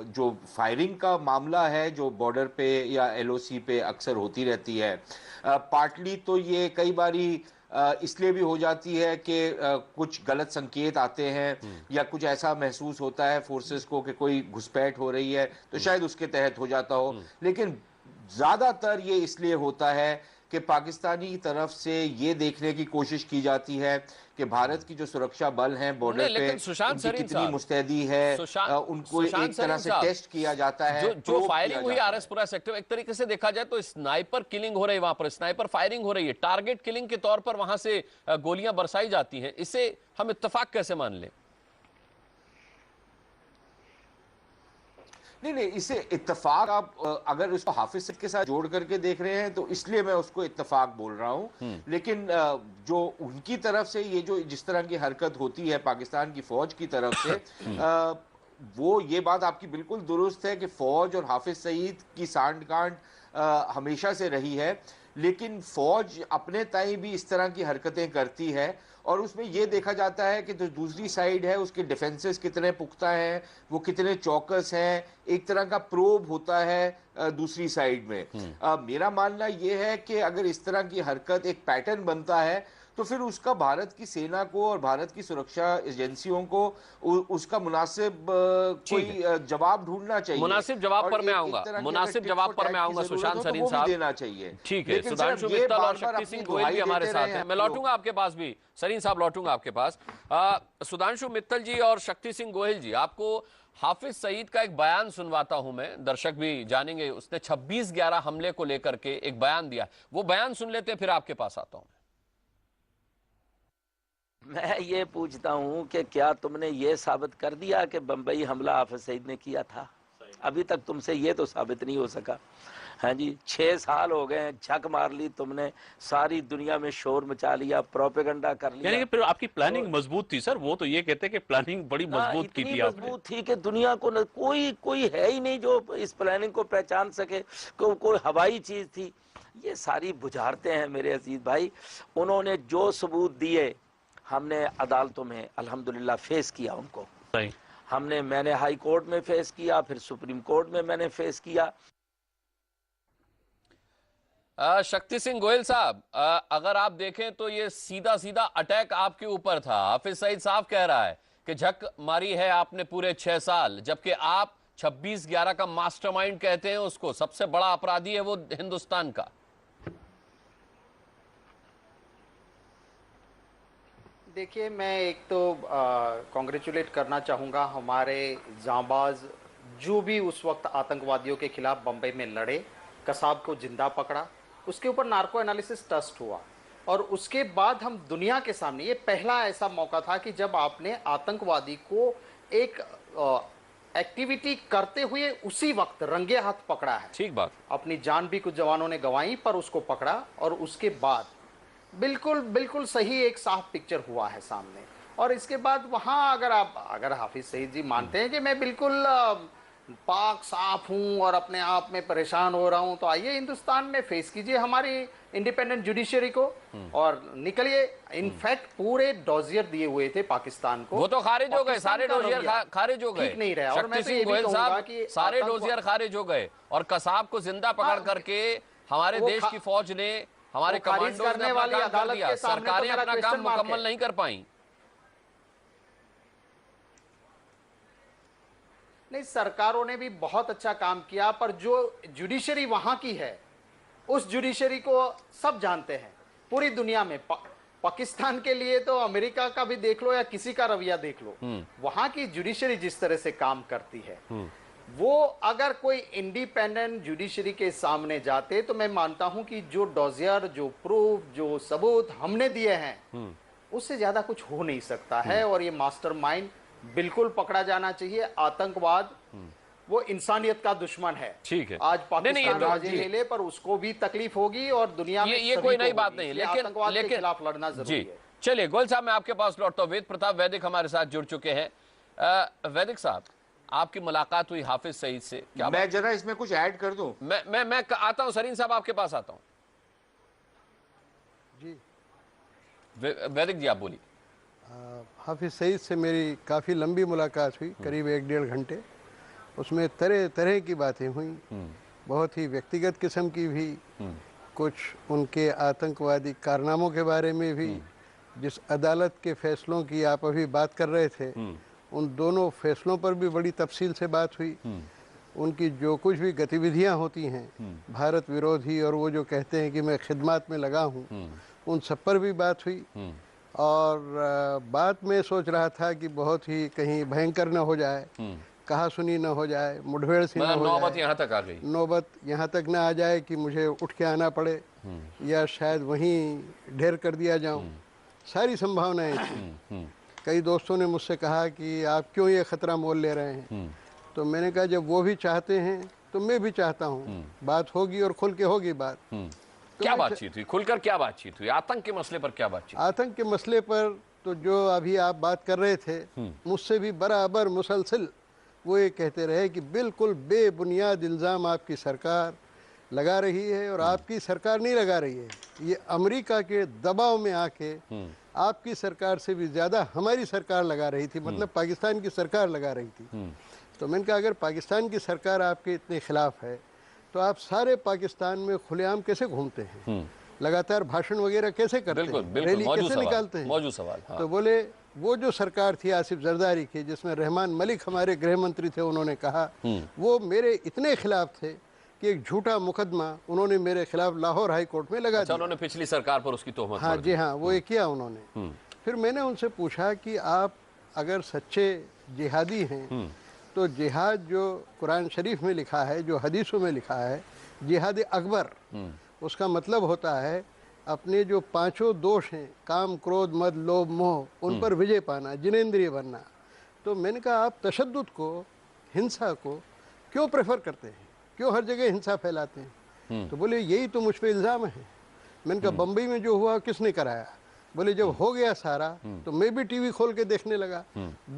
जो फायरिंग का मामला है जो बॉर्डर पे या एलओसी पे अक्सर होती रहती है, पार्टली तो ये कई बारी इसलिए भी हो जाती है कि कुछ गलत संकेत आते हैं या कुछ ऐसा महसूस होता है फोर्सेस को कि कोई घुसपैठ हो रही है, तो शायद उसके तहत हो जाता हो। लेकिन ज्यादातर ये इसलिए होता है कि पाकिस्तानी तरफ से ये देखने की कोशिश की जाती है कि भारत की जो सुरक्षा बल हैं बॉर्डर पे, लेकिन सुशांत उनकी सरीन कितनी साहब, मुस्तैदी है, उनको सुशांत एक तरह सरीन से साहब, टेस्ट किया जाता है, जो प्रोब फायरिंग किया हुई जाता है। आरएसपुरा सेक्टर, एक तरीके से देखा जाए तो स्नाइपर किलिंग हो रही है, वहां पर स्नाइपर फायरिंग हो रही है, टारगेट किलिंग के तौर पर वहां से गोलियां बरसाई जाती हैं। इसे हम इत्तेफाक कैसे मान लें? नहीं नहीं, इसे इत्तेफाक आप अगर उसको हाफिज सईद के साथ जोड़ करके देख रहे हैं तो इसलिए मैं उसको इत्तेफाक बोल रहा हूं। लेकिन जो उनकी तरफ से ये जो जिस तरह की हरकत होती है पाकिस्तान की फौज की तरफ से, वो ये बात आपकी बिल्कुल दुरुस्त है कि फौज और हाफिज सईद की सांठ गांठ हमेशा से रही है, लेकिन फौज अपने ताई भी इस तरह की हरकतें करती है और उसमें यह देखा जाता है कि जो दूसरी साइड है उसके डिफेंसेस कितने पुख्ता हैं, वो कितने चौकस हैं, एक तरह का प्रोब होता है दूसरी साइड में। मेरा मानना यह है कि अगर इस तरह की हरकत एक पैटर्न बनता है तो फिर उसका भारत की सेना को और भारत की सुरक्षा एजेंसियों को उसका मुनासिब कोई जवाब ढूंढना चाहिए। मुनासिब जवाब और पर मैं एक आऊंगा, तरह की मुनासिब अगर जवाब पर टिट मैं फॉर आऊंगा टैट की सुशांत जरूरत हो तो सरीन वो भी साहब। देना चाहिए। ठीक है, लेकिन सुधांशु सिर्फ ये मित्तल और बार बार शक्ति अपनी सिंह गोयल भी दुहाई हमारे देते साथ रहे हैं। मैं लोग। लौटूंगा आपके पास भी, सरीन साहब लौटूंगा आपके पास। सुधांशु मित्तल जी और शक्ति सिंह गोयल जी, आपको हाफिज सईद का एक बयान सुनवाता हूं मैं, दर्शक भी जानेंगे। उसने 26/11 हमले को लेकर के एक बयान दिया, वो बयान सुन लेते हैं, फिर आपके पास आता हूं। मैं ये पूछता हूँ कि क्या तुमने ये साबित कर दिया कि बम्बई हमला हाफिज सईद ने किया था? अभी तक तुमसे ये तो साबित नहीं हो सका। हाँ जी, 6 साल हो गए, झक मार ली तुमने, सारी दुनिया में शोर मचा लिया, प्रोपेगेंडा कर लिया। यानी कि फिर आपकी प्लानिंग मजबूत थी सर, वो तो ये कहते हैं कि प्लानिंग बड़ी मजबूत की इतनी थी आपने। मजबूत थी कि दुनिया को कोई है ही नहीं जो इस प्लानिंग को पहचान सके। कोई हवाई चीज थी, ये सारी बुझारते हैं मेरे अजीज भाई। उन्होंने जो सबूत दिए हमने अदालतों में अल्हम्दुलिल्लाह फेस किया उनको। मैंने हाई कोर्ट में फेस किया, फिर सुप्रीम कोर्ट में मैंने फेस किया। शक्ति सिंह गोयल साहब, अगर आप देखें तो ये सीधा सीधा अटैक आपके ऊपर था। हाफिज सईद साहब कह रहा है कि झक मारी है आपने पूरे 6 साल, जबकि आप 26/11 का मास्टरमाइंड कहते हैं उसको, सबसे बड़ा अपराधी है वो हिंदुस्तान का। देखिए, मैं एक तो कॉन्ग्रेचुलेट करना चाहूँगा हमारे जांबाज जो भी उस वक्त आतंकवादियों के खिलाफ बम्बई में लड़े, कसाब को जिंदा पकड़ा, उसके ऊपर नार्को एनालिसिस टेस्ट हुआ और उसके बाद हम दुनिया के सामने, ये पहला ऐसा मौका था कि जब आपने आतंकवादी को एक एक्टिविटी करते हुए उसी वक्त रंगे हाथ पकड़ा है। ठीक बात। अपनी जान भी कुछ जवानों ने गंवाई पर उसको पकड़ा और उसके बाद बिल्कुल सही एक साफ पिक्चर हुआ है सामने। और इसके बाद वहाँ अगर हाफिज सईद जी मानते हैं कि मैं बिल्कुल पाक साफ हूँ और अपने आप में परेशान हो रहा हूँ, तो आइए हिंदुस्तान में फेस कीजिए हमारी इंडिपेंडेंट जुडिशरी को और निकलिए। इनफैक्ट पूरे डोजियर दिए हुए थे पाकिस्तान को, वो तो खारिज हो गए, सारे डोजियर खारिज हो गए, ठीक नहीं रहा। और मैं तो ये भी कहूंगा कि सारे डोजियर खारिज हो गए और कसाब को जिंदा पकड़ करके हमारे देश की फौज ने, हमारे कमांडोज ने अपना काम कर दिया। सरकारें अपना काम मुकम्मल नहीं कर पाई। नहीं, सरकारों ने भी बहुत अच्छा काम किया, पर जो जुडिशरी वहां की है उस जुडिशरी को सब जानते हैं पूरी दुनिया में। पाकिस्तान के लिए तो अमेरिका का भी देख लो या किसी का रवैया देख लो, वहां की जुडिशरी जिस तरह से काम करती है, वो अगर कोई इंडिपेंडेंट जुडिशरी के सामने जाते तो मैं मानता हूं कि जो डोजियर, जो प्रूफ, जो सबूत हमने दिए हैं उससे ज्यादा कुछ हो नहीं सकता है। और ये मास्टरमाइंड बिल्कुल पकड़ा जाना चाहिए। आतंकवाद वो इंसानियत का दुश्मन है। ठीक है, आज पाकिस्तान राजी ले ले पर उसको भी तकलीफ होगी और दुनिया में ये कोई नई बात नहीं, लेकिन आतंकवाद के खिलाफ लड़ना जरूरी है। चलिए गोयल साहब, मैं आपके पास लौटता हूं। वेद प्रताप वैदिक हमारे साथ जुड़ चुके हैं। वैदिक साहब, आपकी मुलाकात हुई हाफिज सईद से, क्या मैं जरा इसमें कुछ ऐड कर दूं? मैं आता हूं सरीन साहब, आपके पास आता हूं जी। वैदिक जी आप बोलिए। हाफिज सईद से मेरी काफ़ी लंबी मुलाकात हुई, करीब 1-1.5 घंटे। उसमें तरह तरह की बातें हुई, बहुत ही व्यक्तिगत किस्म की भी, कुछ उनके आतंकवादी कारनामों के बारे में भी। जिस अदालत के फैसलों की आप अभी बात कर रहे थे, उन दोनों फैसलों पर भी बड़ी तफसील से बात हुई। उनकी जो कुछ भी गतिविधियां होती हैं भारत विरोधी, और वो जो कहते हैं कि मैं खिदमत में लगा हूँ, उन सब पर भी बात हुई। और बात में सोच रहा था कि बहुत ही कहीं भयंकर न हो जाए, कहा सुनी न हो जाए, मुठभेड़ सी न हो जाए, नौबत यहाँ तक आ गई, नौबत यहाँ तक न आ जाए कि मुझे उठ के आना पड़े या शायद वहीं ढेर कर दिया जाऊं। सारी संभावनाएं थी। कई दोस्तों ने मुझसे कहा कि आप क्यों ये खतरा मोल ले रहे हैं, तो मैंने कहा जब वो भी चाहते हैं तो मैं भी चाहता हूँ, बात होगी और खुल के होगी बात। तो क्या बातचीत हुई, खुलकर क्या बातचीत हुई, आतंक के मसले पर क्या बातचीत? आतंक के मसले पर तो जो अभी आप बात कर रहे थे, मुझसे भी बराबर मुसलसल वो ये कहते रहे कि बिल्कुल बेबुनियाद इल्ज़ाम आपकी सरकार लगा रही है, और आपकी सरकार नहीं लगा रही है, ये अमेरिका के दबाव में आके आपकी सरकार से भी ज़्यादा हमारी सरकार लगा रही थी, मतलब पाकिस्तान की सरकार लगा रही थी। तो मैंने कहा अगर पाकिस्तान की सरकार आपके इतने खिलाफ है तो आप सारे पाकिस्तान में खुलेआम कैसे घूमते हैं, लगातार भाषण वगैरह कैसे करते हैं, रैली कैसे निकालते हैं? मौजूद सवाल। हाँ। तो बोले वो जो सरकार थी आसिफ जरदारी की, जिसमें रहमान मलिक हमारे गृह मंत्री थे, उन्होंने कहा वो मेरे इतने खिलाफ थे कि एक झूठा मुकदमा उन्होंने मेरे खिलाफ लाहौर हाई कोर्ट में लगा दिया। उन्होंने पिछली सरकार पर उसकी तोहमत। हाँ जी हाँ, वो ये किया उन्होंने। फिर मैंने उनसे पूछा कि आप अगर सच्चे जिहादी हैं तो जिहाद जो कुरान शरीफ में लिखा है, जो हदीसों में लिखा है, जिहाद अकबर, उसका मतलब होता है अपने जो पांचों दोष हैं, काम क्रोध मद लोभ मोह, उन पर विजय पाना, जिनेंद्रिय बनना। तो मैंने कहा आप तशद्दुद को, हिंसा को क्यों प्रेफर करते हैं, क्यों हर जगह हिंसा फैलाते हैं? तो बोले यही तो मुझ पर इल्ज़ाम है। मैंने कहा बम्बई में जो हुआ किसने कराया? बोले जब हो गया सारा तो मैं भी टीवी खोल के देखने लगा।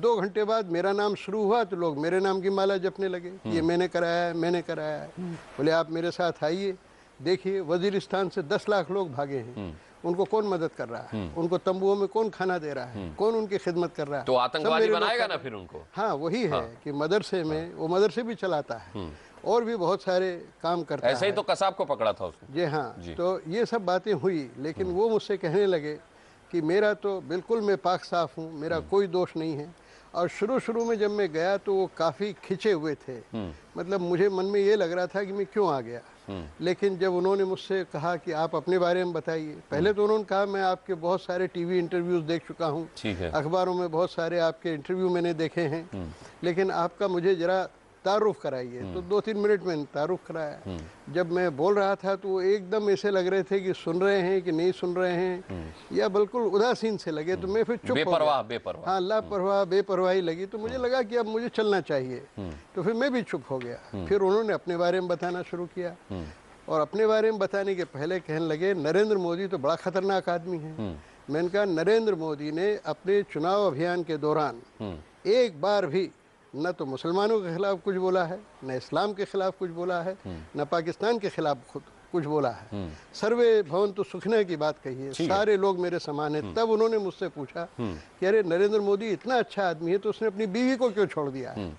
2 घंटे बाद मेरा नाम शुरू हुआ तो लोग मेरे नाम की माला जपने लगे, ये मैंने कराया है, मैंने कराया है। बोले आप मेरे साथ आइए, देखिए वजीरिस्तान से 10 लाख लोग भागे हैं, उनको कौन मदद कर रहा है, उनको तंबुओं में कौन खाना दे रहा है, कौन उनकी खिदमत कर रहा है? तो आतंकवादी बनाएगा ना फिर उनको? हाँ वही है कि मदरसे में, वो मदरसे भी चलाता है और भी बहुत सारे काम करता है। ऐसे ही तो कसाब को पकड़ा था उसने। जी हाँ। तो ये सब बातें हुई, लेकिन वो मुझसे कहने लगे कि मेरा तो बिल्कुल मैं पाक साफ हूँ, मेरा कोई दोष नहीं है। और शुरू में जब मैं गया तो वो काफ़ी खिंचे हुए थे, मतलब मुझे मन में ये लग रहा था कि मैं क्यों आ गया। लेकिन जब उन्होंने मुझसे कहा कि आप अपने बारे में बताइए, पहले तो उन्होंने कहा मैं आपके बहुत सारे टीवी इंटरव्यूज़ देख चुका हूँ, अखबारों में बहुत सारे आपके इंटरव्यू मैंने देखे हैं, लेकिन आपका मुझे ज़रा तारुफ कराइए। तो 2-3 मिनट में तारुफ कराया। जब मैं बोल रहा था तो वो एकदम ऐसे लग रहे थे कि सुन रहे हैं कि नहीं सुन रहे हैं, या बिल्कुल उदासीन से लगे। तो मैं फिर चुप हो गया। हाँ, लापरवाह बेपरवाही लगी। तो मुझे लगा कि अब मुझे चलना चाहिए, तो फिर मैं भी चुप हो गया। फिर उन्होंने अपने बारे में बताना शुरू किया, और अपने बारे में बताने के पहले कहने लगे नरेंद्र मोदी तो बड़ा खतरनाक आदमी है। मैंने कहा नरेंद्र मोदी ने अपने चुनाव अभियान के दौरान एक बार भी न तो मुसलमानों के खिलाफ कुछ बोला है, न इस्लाम के खिलाफ कुछ बोला है, न पाकिस्तान के खिलाफ खुद कुछ बोला है। सर्वे भवन्तु सुखिनः की बात कही है, सारे लोग मेरे समान हैं। तब उन्होंने मुझसे पूछा कि अरे नरेंद्र मोदी इतना अच्छा आदमी है तो उसने अपनी बीवी को क्यों छोड़ दिया है?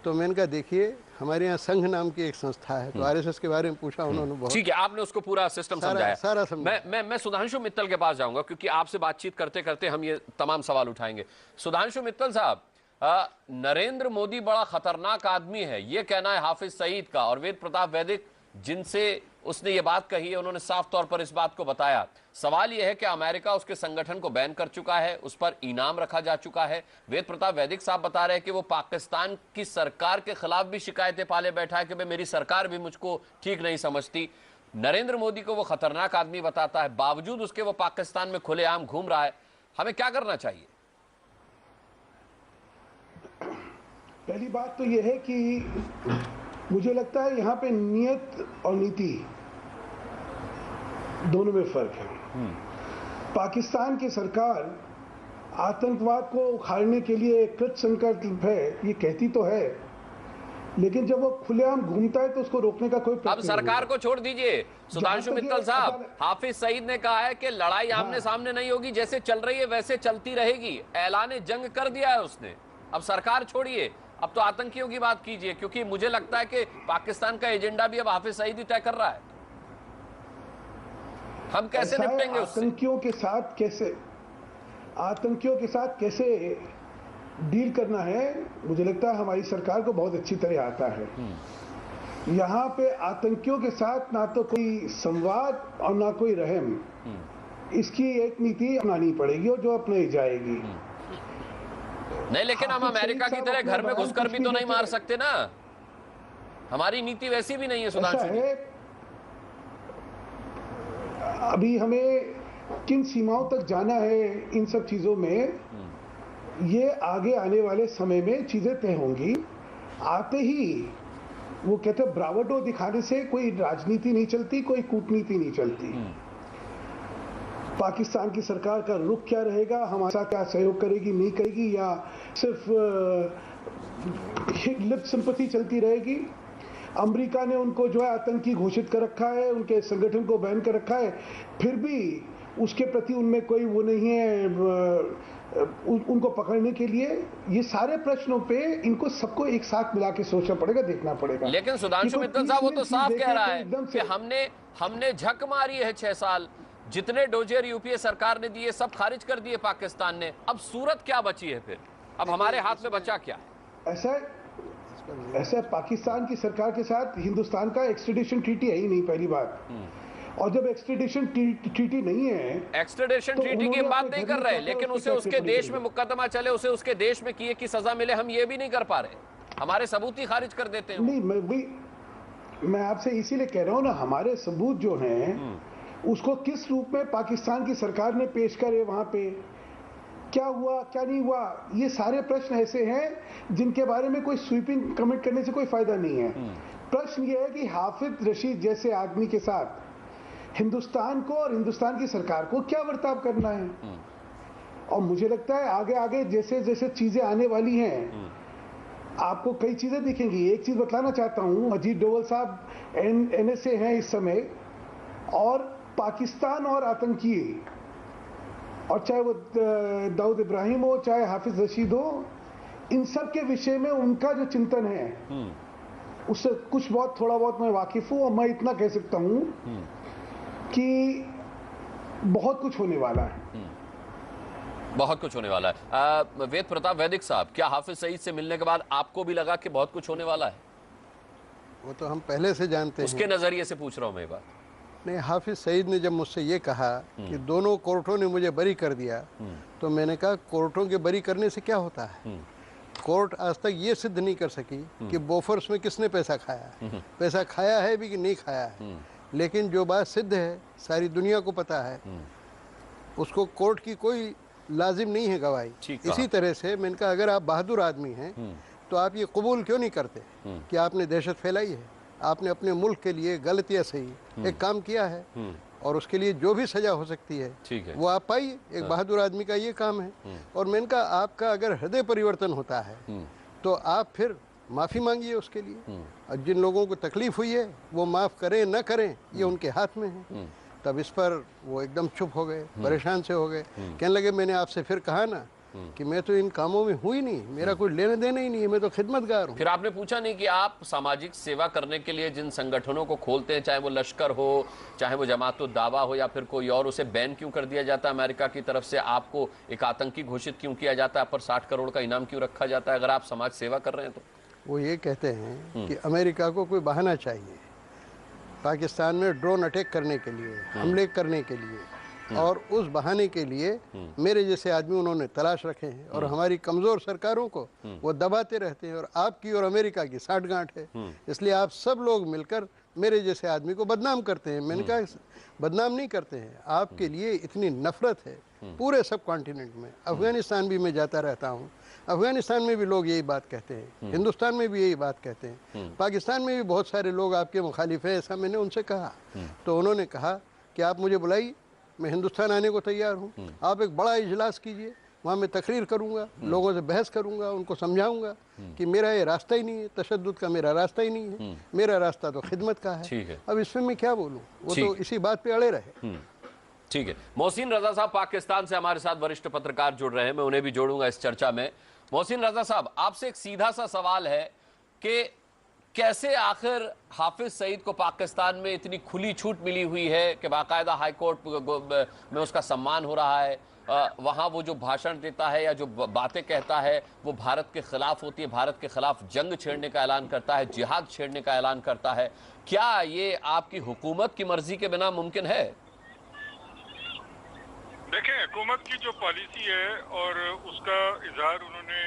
तो मैंने कहा देखिए हमारे यहाँ संघ नाम की एक संस्था है, तो आरएसएस के बारे में पूछा उन्होंने बहुत। ठीक है, आपने उसको पूरा सिस्टम समझाया। सारा समझाया। मैं सुधांशु मित्तल के पास जाऊंगा, क्योंकि आपसे बातचीत करते करते हम ये तमाम सवाल उठाएंगे। सुधांशु मित्तल साहब, नरेंद्र मोदी बड़ा खतरनाक आदमी है, ये कहना है हाफिज सईद का, और वेद प्रताप वैदिक जिनसे उसने ये बात कही है उन्होंने साफ तौर पर इस बात को बताया। सवाल यह है कि अमेरिका उसके संगठन को बैन कर चुका है, उस पर इनाम रखा जा चुका है। वेद प्रताप वैदिक साहब बता रहे हैं कि वो पाकिस्तान की सरकार के खिलाफ भी शिकायतें पाले बैठा है कि भाई मेरी सरकार भी मुझको ठीक नहीं समझती। नरेंद्र मोदी को वो खतरनाक आदमी बताता है, बावजूद उसके वो पाकिस्तान में खुलेआम घूम रहा है। हमें क्या करना चाहिए? पहली बात तो यह है कि मुझे लगता है यहाँ पे नियत और नीति दोनों में फर्क है। पाकिस्तान की सरकार आतंकवाद को उखाड़ने के लिए कृत संकल्प है, ये कहती तो है, लेकिन जब वो खुलेआम घूमता है तो उसको रोकने का कोई अब सरकार को छोड़ दीजिए सुधांशु मित्तल साहब, हाफिज सईद ने कहा है कि लड़ाई आमने सामने नहीं होगी, जैसे चल रही है वैसे चलती रहेगी। ऐलान जंग कर दिया है उसने। अब सरकार छोड़िए, अब तो आतंकियों की बात कीजिए, क्योंकि मुझे लगता है कि पाकिस्तान का एजेंडा भी अब हाफिज सईद ही तय कर रहा है। हम कैसे निपटेंगे उससे? आतंकियों के साथ कैसे डील करना है, मुझे लगता है हमारी सरकार को बहुत अच्छी तरह आता है। यहाँ पे आतंकियों के साथ ना तो कोई संवाद और ना कोई रहम, इसकी एक नीति अपनानी पड़ेगी और जो अपनाई जाएगी। नहीं, लेकिन हम अमेरिका की तरह घर में घुसकर भी तो नहीं मार सकते ना, हमारी नीति वैसी भी नहीं है सुधांशु जी। अभी हमें किन सीमाओं तक जाना है इन सब चीजों में, ये आगे आने वाले समय में चीजें तय होंगी। आते ही वो कहते हैं ब्रावडो दिखाने से कोई राजनीति नहीं चलती, कोई कूटनीति नहीं चलती। पाकिस्तान की सरकार का रुख क्या रहेगा, हमारे साथ क्या सहयोग करेगी नहीं करेगी, या सिर्फ लिप सिंपैथी चलती रहेगी। अमेरिका ने उनको जो है आतंकी घोषित कर रखा है, उनके संगठन को बैन कर रखा है, फिर भी उसके प्रति उनमें कोई वो नहीं है उनको पकड़ने के लिए। ये सारे प्रश्नों पे इनको सबको एक साथ मिला के सोचना पड़ेगा, देखना पड़ेगा। लेकिन सुधांशु मित्तल साहब वो तो साफ कह रहा है कि हमने झक मारी है 6 साल, जितने डोजियर यूपीए सरकार ने दिए सब खारिज कर दिए पाकिस्तान ने। अब सूरत क्या बची है फिर? अब हमारे हाथ में बचा क्या? ऐसा पाकिस्तान की सरकार के साथ हिंदुस्तान का एक्सट्रेडिशन ट्रीटी है ही नहीं, पहली बात। और जब एक्सट्रेडिशन ट्रीटी नहीं है, एक्सट्रेडिशन ट्रीटी की बात नहीं कर रहे, लेकिन उसे उसके देश में मुकदमा चले, उसे उसके देश में किए की सजा मिले, हम ये भी नहीं कर पा रहे। हमारे सबूत ही खारिज कर देते हैं। नहीं, मैं आपसे इसीलिए कह रहा हूँ ना, हमारे सबूत जो हैं उसको किस रूप में पाकिस्तान की सरकार ने पेश करे, वहां पे क्या हुआ क्या नहीं हुआ, ये सारे प्रश्न ऐसे हैं जिनके बारे में कोई स्वीपिंग कमेंट करने से कोई फायदा नहीं है। प्रश्न ये है कि हाफिज रशीद जैसे आदमी के साथ हिंदुस्तान को और हिंदुस्तान की सरकार को क्या बर्ताव करना है। और मुझे लगता है आगे आगे जैसे जैसे चीजें आने वाली हैं, आपको कई चीजें दिखेंगी। एक चीज बतलाना चाहता हूं, अजीत डोवल साहब NSA हैं इस समय, और पाकिस्तान और आतंकी, और चाहे वो दाऊद इब्राहिम हो चाहे हाफिज रशीद हो, इन सब के विषय में उनका जो चिंतन है उससे कुछ बहुत थोड़ा बहुत मैं वाकिफ हूं। और मैं इतना कह सकता हूं कि बहुत कुछ होने वाला है, बहुत कुछ होने वाला है। वेद प्रताप वैदिक साहब, क्या हाफिज सईद से मिलने के बाद आपको भी लगा कि बहुत कुछ होने वाला है? वो तो हम पहले से जानते हैं, उसके नजरिए से पूछ रहा हूं मैं ये बात। नहीं, हाफिज सईद ने जब मुझसे ये कहा कि दोनों कोर्टों ने मुझे बरी कर दिया, तो मैंने कहा कोर्टों के बरी करने से क्या होता है? कोर्ट आज तक ये सिद्ध नहीं कर सकी कि बोफोर्स में किसने पैसा खाया, पैसा खाया है भी कि नहीं खाया है। लेकिन जो बात सिद्ध है, सारी दुनिया को पता है, उसको कोर्ट की कोई लाजिम नहीं है गवाही। इसी तरह से मैंने कहा अगर आप बहादुर आदमी हैं तो आप ये कबूल क्यों नहीं करते कि आपने दहशत फैलाई है, आपने अपने मुल्क के लिए गलत या सही एक काम किया है, और उसके लिए जो भी सजा हो सकती है वो आप पाइए। एक बहादुर आदमी का ये काम है। और मैंने कहा आपका अगर हृदय परिवर्तन होता है तो आप फिर माफ़ी मांगिए उसके लिए, और जिन लोगों को तकलीफ हुई है वो माफ़ करें न करें ये उनके हाथ में है। तब इस पर वो एकदम चुप हो गए, परेशान से हो गए, कहने लगे मैंने आपसे फिर कहा ना कि मैं तो इन कामों में हुई नहीं, मेरा कोई लेने देना ही नहीं है, मैं तो खिदमतगार हूँ। फिर आपने पूछा नहीं कि आप सामाजिक सेवा करने के लिए जिन संगठनों को खोलते हैं, चाहे वो लश्कर हो, चाहे वो जमात दावा हो या फिर कोई और, उसे बैन क्यों कर दिया जाता है अमेरिका की तरफ से? आपको एक आतंकी घोषित क्यों किया जाता है? आप पर 60 करोड़ का इनाम क्यों रखा जाता है अगर आप समाज सेवा कर रहे हैं तो? वो ये कहते हैं कि अमेरिका को कोई बहाना चाहिए पाकिस्तान में ड्रोन अटैक करने के लिए, हमले करने के लिए, और उस बहाने के लिए मेरे जैसे आदमी उन्होंने तलाश रखे हैं, और हमारी कमज़ोर सरकारों को वो दबाते रहते हैं। और आपकी और अमेरिका की साठगांठ है, इसलिए आप सब लोग मिलकर मेरे जैसे आदमी को बदनाम करते हैं। मैंने कहा बदनाम नहीं करते हैं, आपके लिए इतनी नफरत है पूरे सब कॉन्टिनेंट में। अफगानिस्तान भी मैं जाता रहता हूँ, अफगानिस्तान में भी लोग यही बात कहते हैं, हिंदुस्तान में भी यही बात कहते हैं, पाकिस्तान में भी बहुत सारे लोग आपके मुखालिफ हैं, ऐसा मैंने उनसे कहा। तो उन्होंने कहा कि आप मुझे बुलाइए, मैं हिंदुस्तान आने को तैयार हूँ, आप एक बड़ा इजलास कीजिए, वहाँ मैं तकरीर करूँगा, लोगों से बहस करूँगा, उनको समझाऊँगा कि मेरा ये रास्ता ही नहीं है, तशद्दुद का मेरा रास्ता ही नहीं है, मेरा रास्ता तो खिदमत का है। अब इसमें मैं क्या बोलूँ, वो तो इसी बात पे अड़े रहे। ठीक है। मोहसिन रजा साहब पाकिस्तान से हमारे साथ वरिष्ठ पत्रकार जुड़ रहे हैं, मैं उन्हें भी जोड़ूंगा इस चर्चा में। मोहसिन रजा साहब, आपसे एक सीधा सा सवाल है कि कैसे आखिर हाफिज सईद को पाकिस्तान में इतनी खुली छूट मिली हुई है कि बाकायदा हाई कोर्ट में उसका सम्मान हो रहा है, वहां वो जो भाषण देता है या जो बातें कहता है वो भारत के खिलाफ होती है, भारत के खिलाफ जंग छेड़ने का ऐलान करता है, जिहाद छेड़ने का ऐलान करता है। क्या ये आपकी हुकूमत की मर्जी के बिना मुमकिन है? देखें, हुकूमत की जो पॉलिसी है और उसका इजहार उन्होंने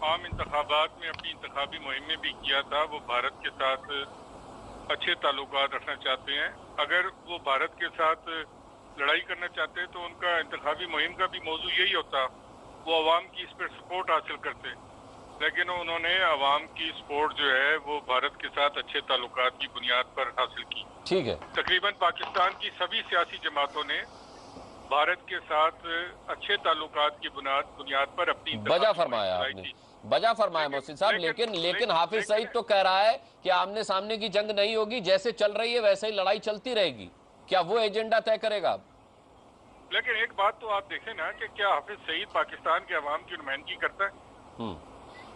आम इंतखाबात में अपनी इंतखाबी मुहिम में भी किया था, वो भारत के साथ अच्छे ताल्लुकात रखना चाहते हैं। अगर वो भारत के साथ लड़ाई करना चाहते हैं तो उनका इंतखाबी मुहिम का भी मौजू यही होता, वो अवाम की इस पर सपोर्ट हासिल करते। लेकिन उन्होंने अवाम की सपोर्ट जो है वो भारत के साथ अच्छे ताल्लुकात की बुनियाद पर हासिल की। ठीक है, तकरीबन पाकिस्तान की सभी सियासी जमातों ने भारत के साथ अच्छे ताल्लुकात की बुनियाद पर अपनी बजा फरमाया आपने, बजा फरमाया मोहसिन साहब। लेकिन हाफिज सईद तो कह रहा है कि आमने सामने की जंग नहीं होगी, जैसे चल रही है वैसे ही लड़ाई चलती रहेगी। क्या वो एजेंडा तय करेगा? लेकिन एक बात तो आप देखें ना कि क्या हाफिज सईद पाकिस्तान के अवाम की नुमाइंदगी करता है?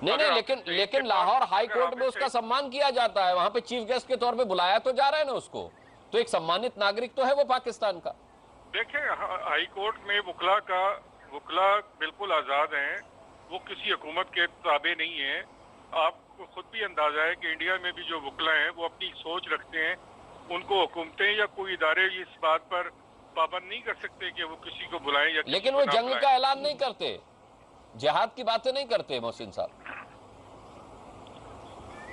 नहीं, लेकिन लाहौर हाई कोर्ट में उसका सम्मान किया जाता है, वहां पे चीफ गेस्ट के तौर पे बुलाया तो जा रहा है ना उसको, तो एक सम्मानित नागरिक तो है वो पाकिस्तान का। देखें, हाई कोर्ट में वकला बिल्कुल आजाद हैं, वो किसी हुकूमत के ताबे नहीं है। आपको खुद भी अंदाजा है कि इंडिया में भी जो वकला हैं वो अपनी सोच रखते हैं, उनको हुकूमतें या कोई इदारे इस बात पर पाबंद नहीं कर सकते कि वो किसी को बुलाएं या लेकिन वो जंग का ऐलान नहीं करते, जिहाद की बातें नहीं करते मोहसिन साहब।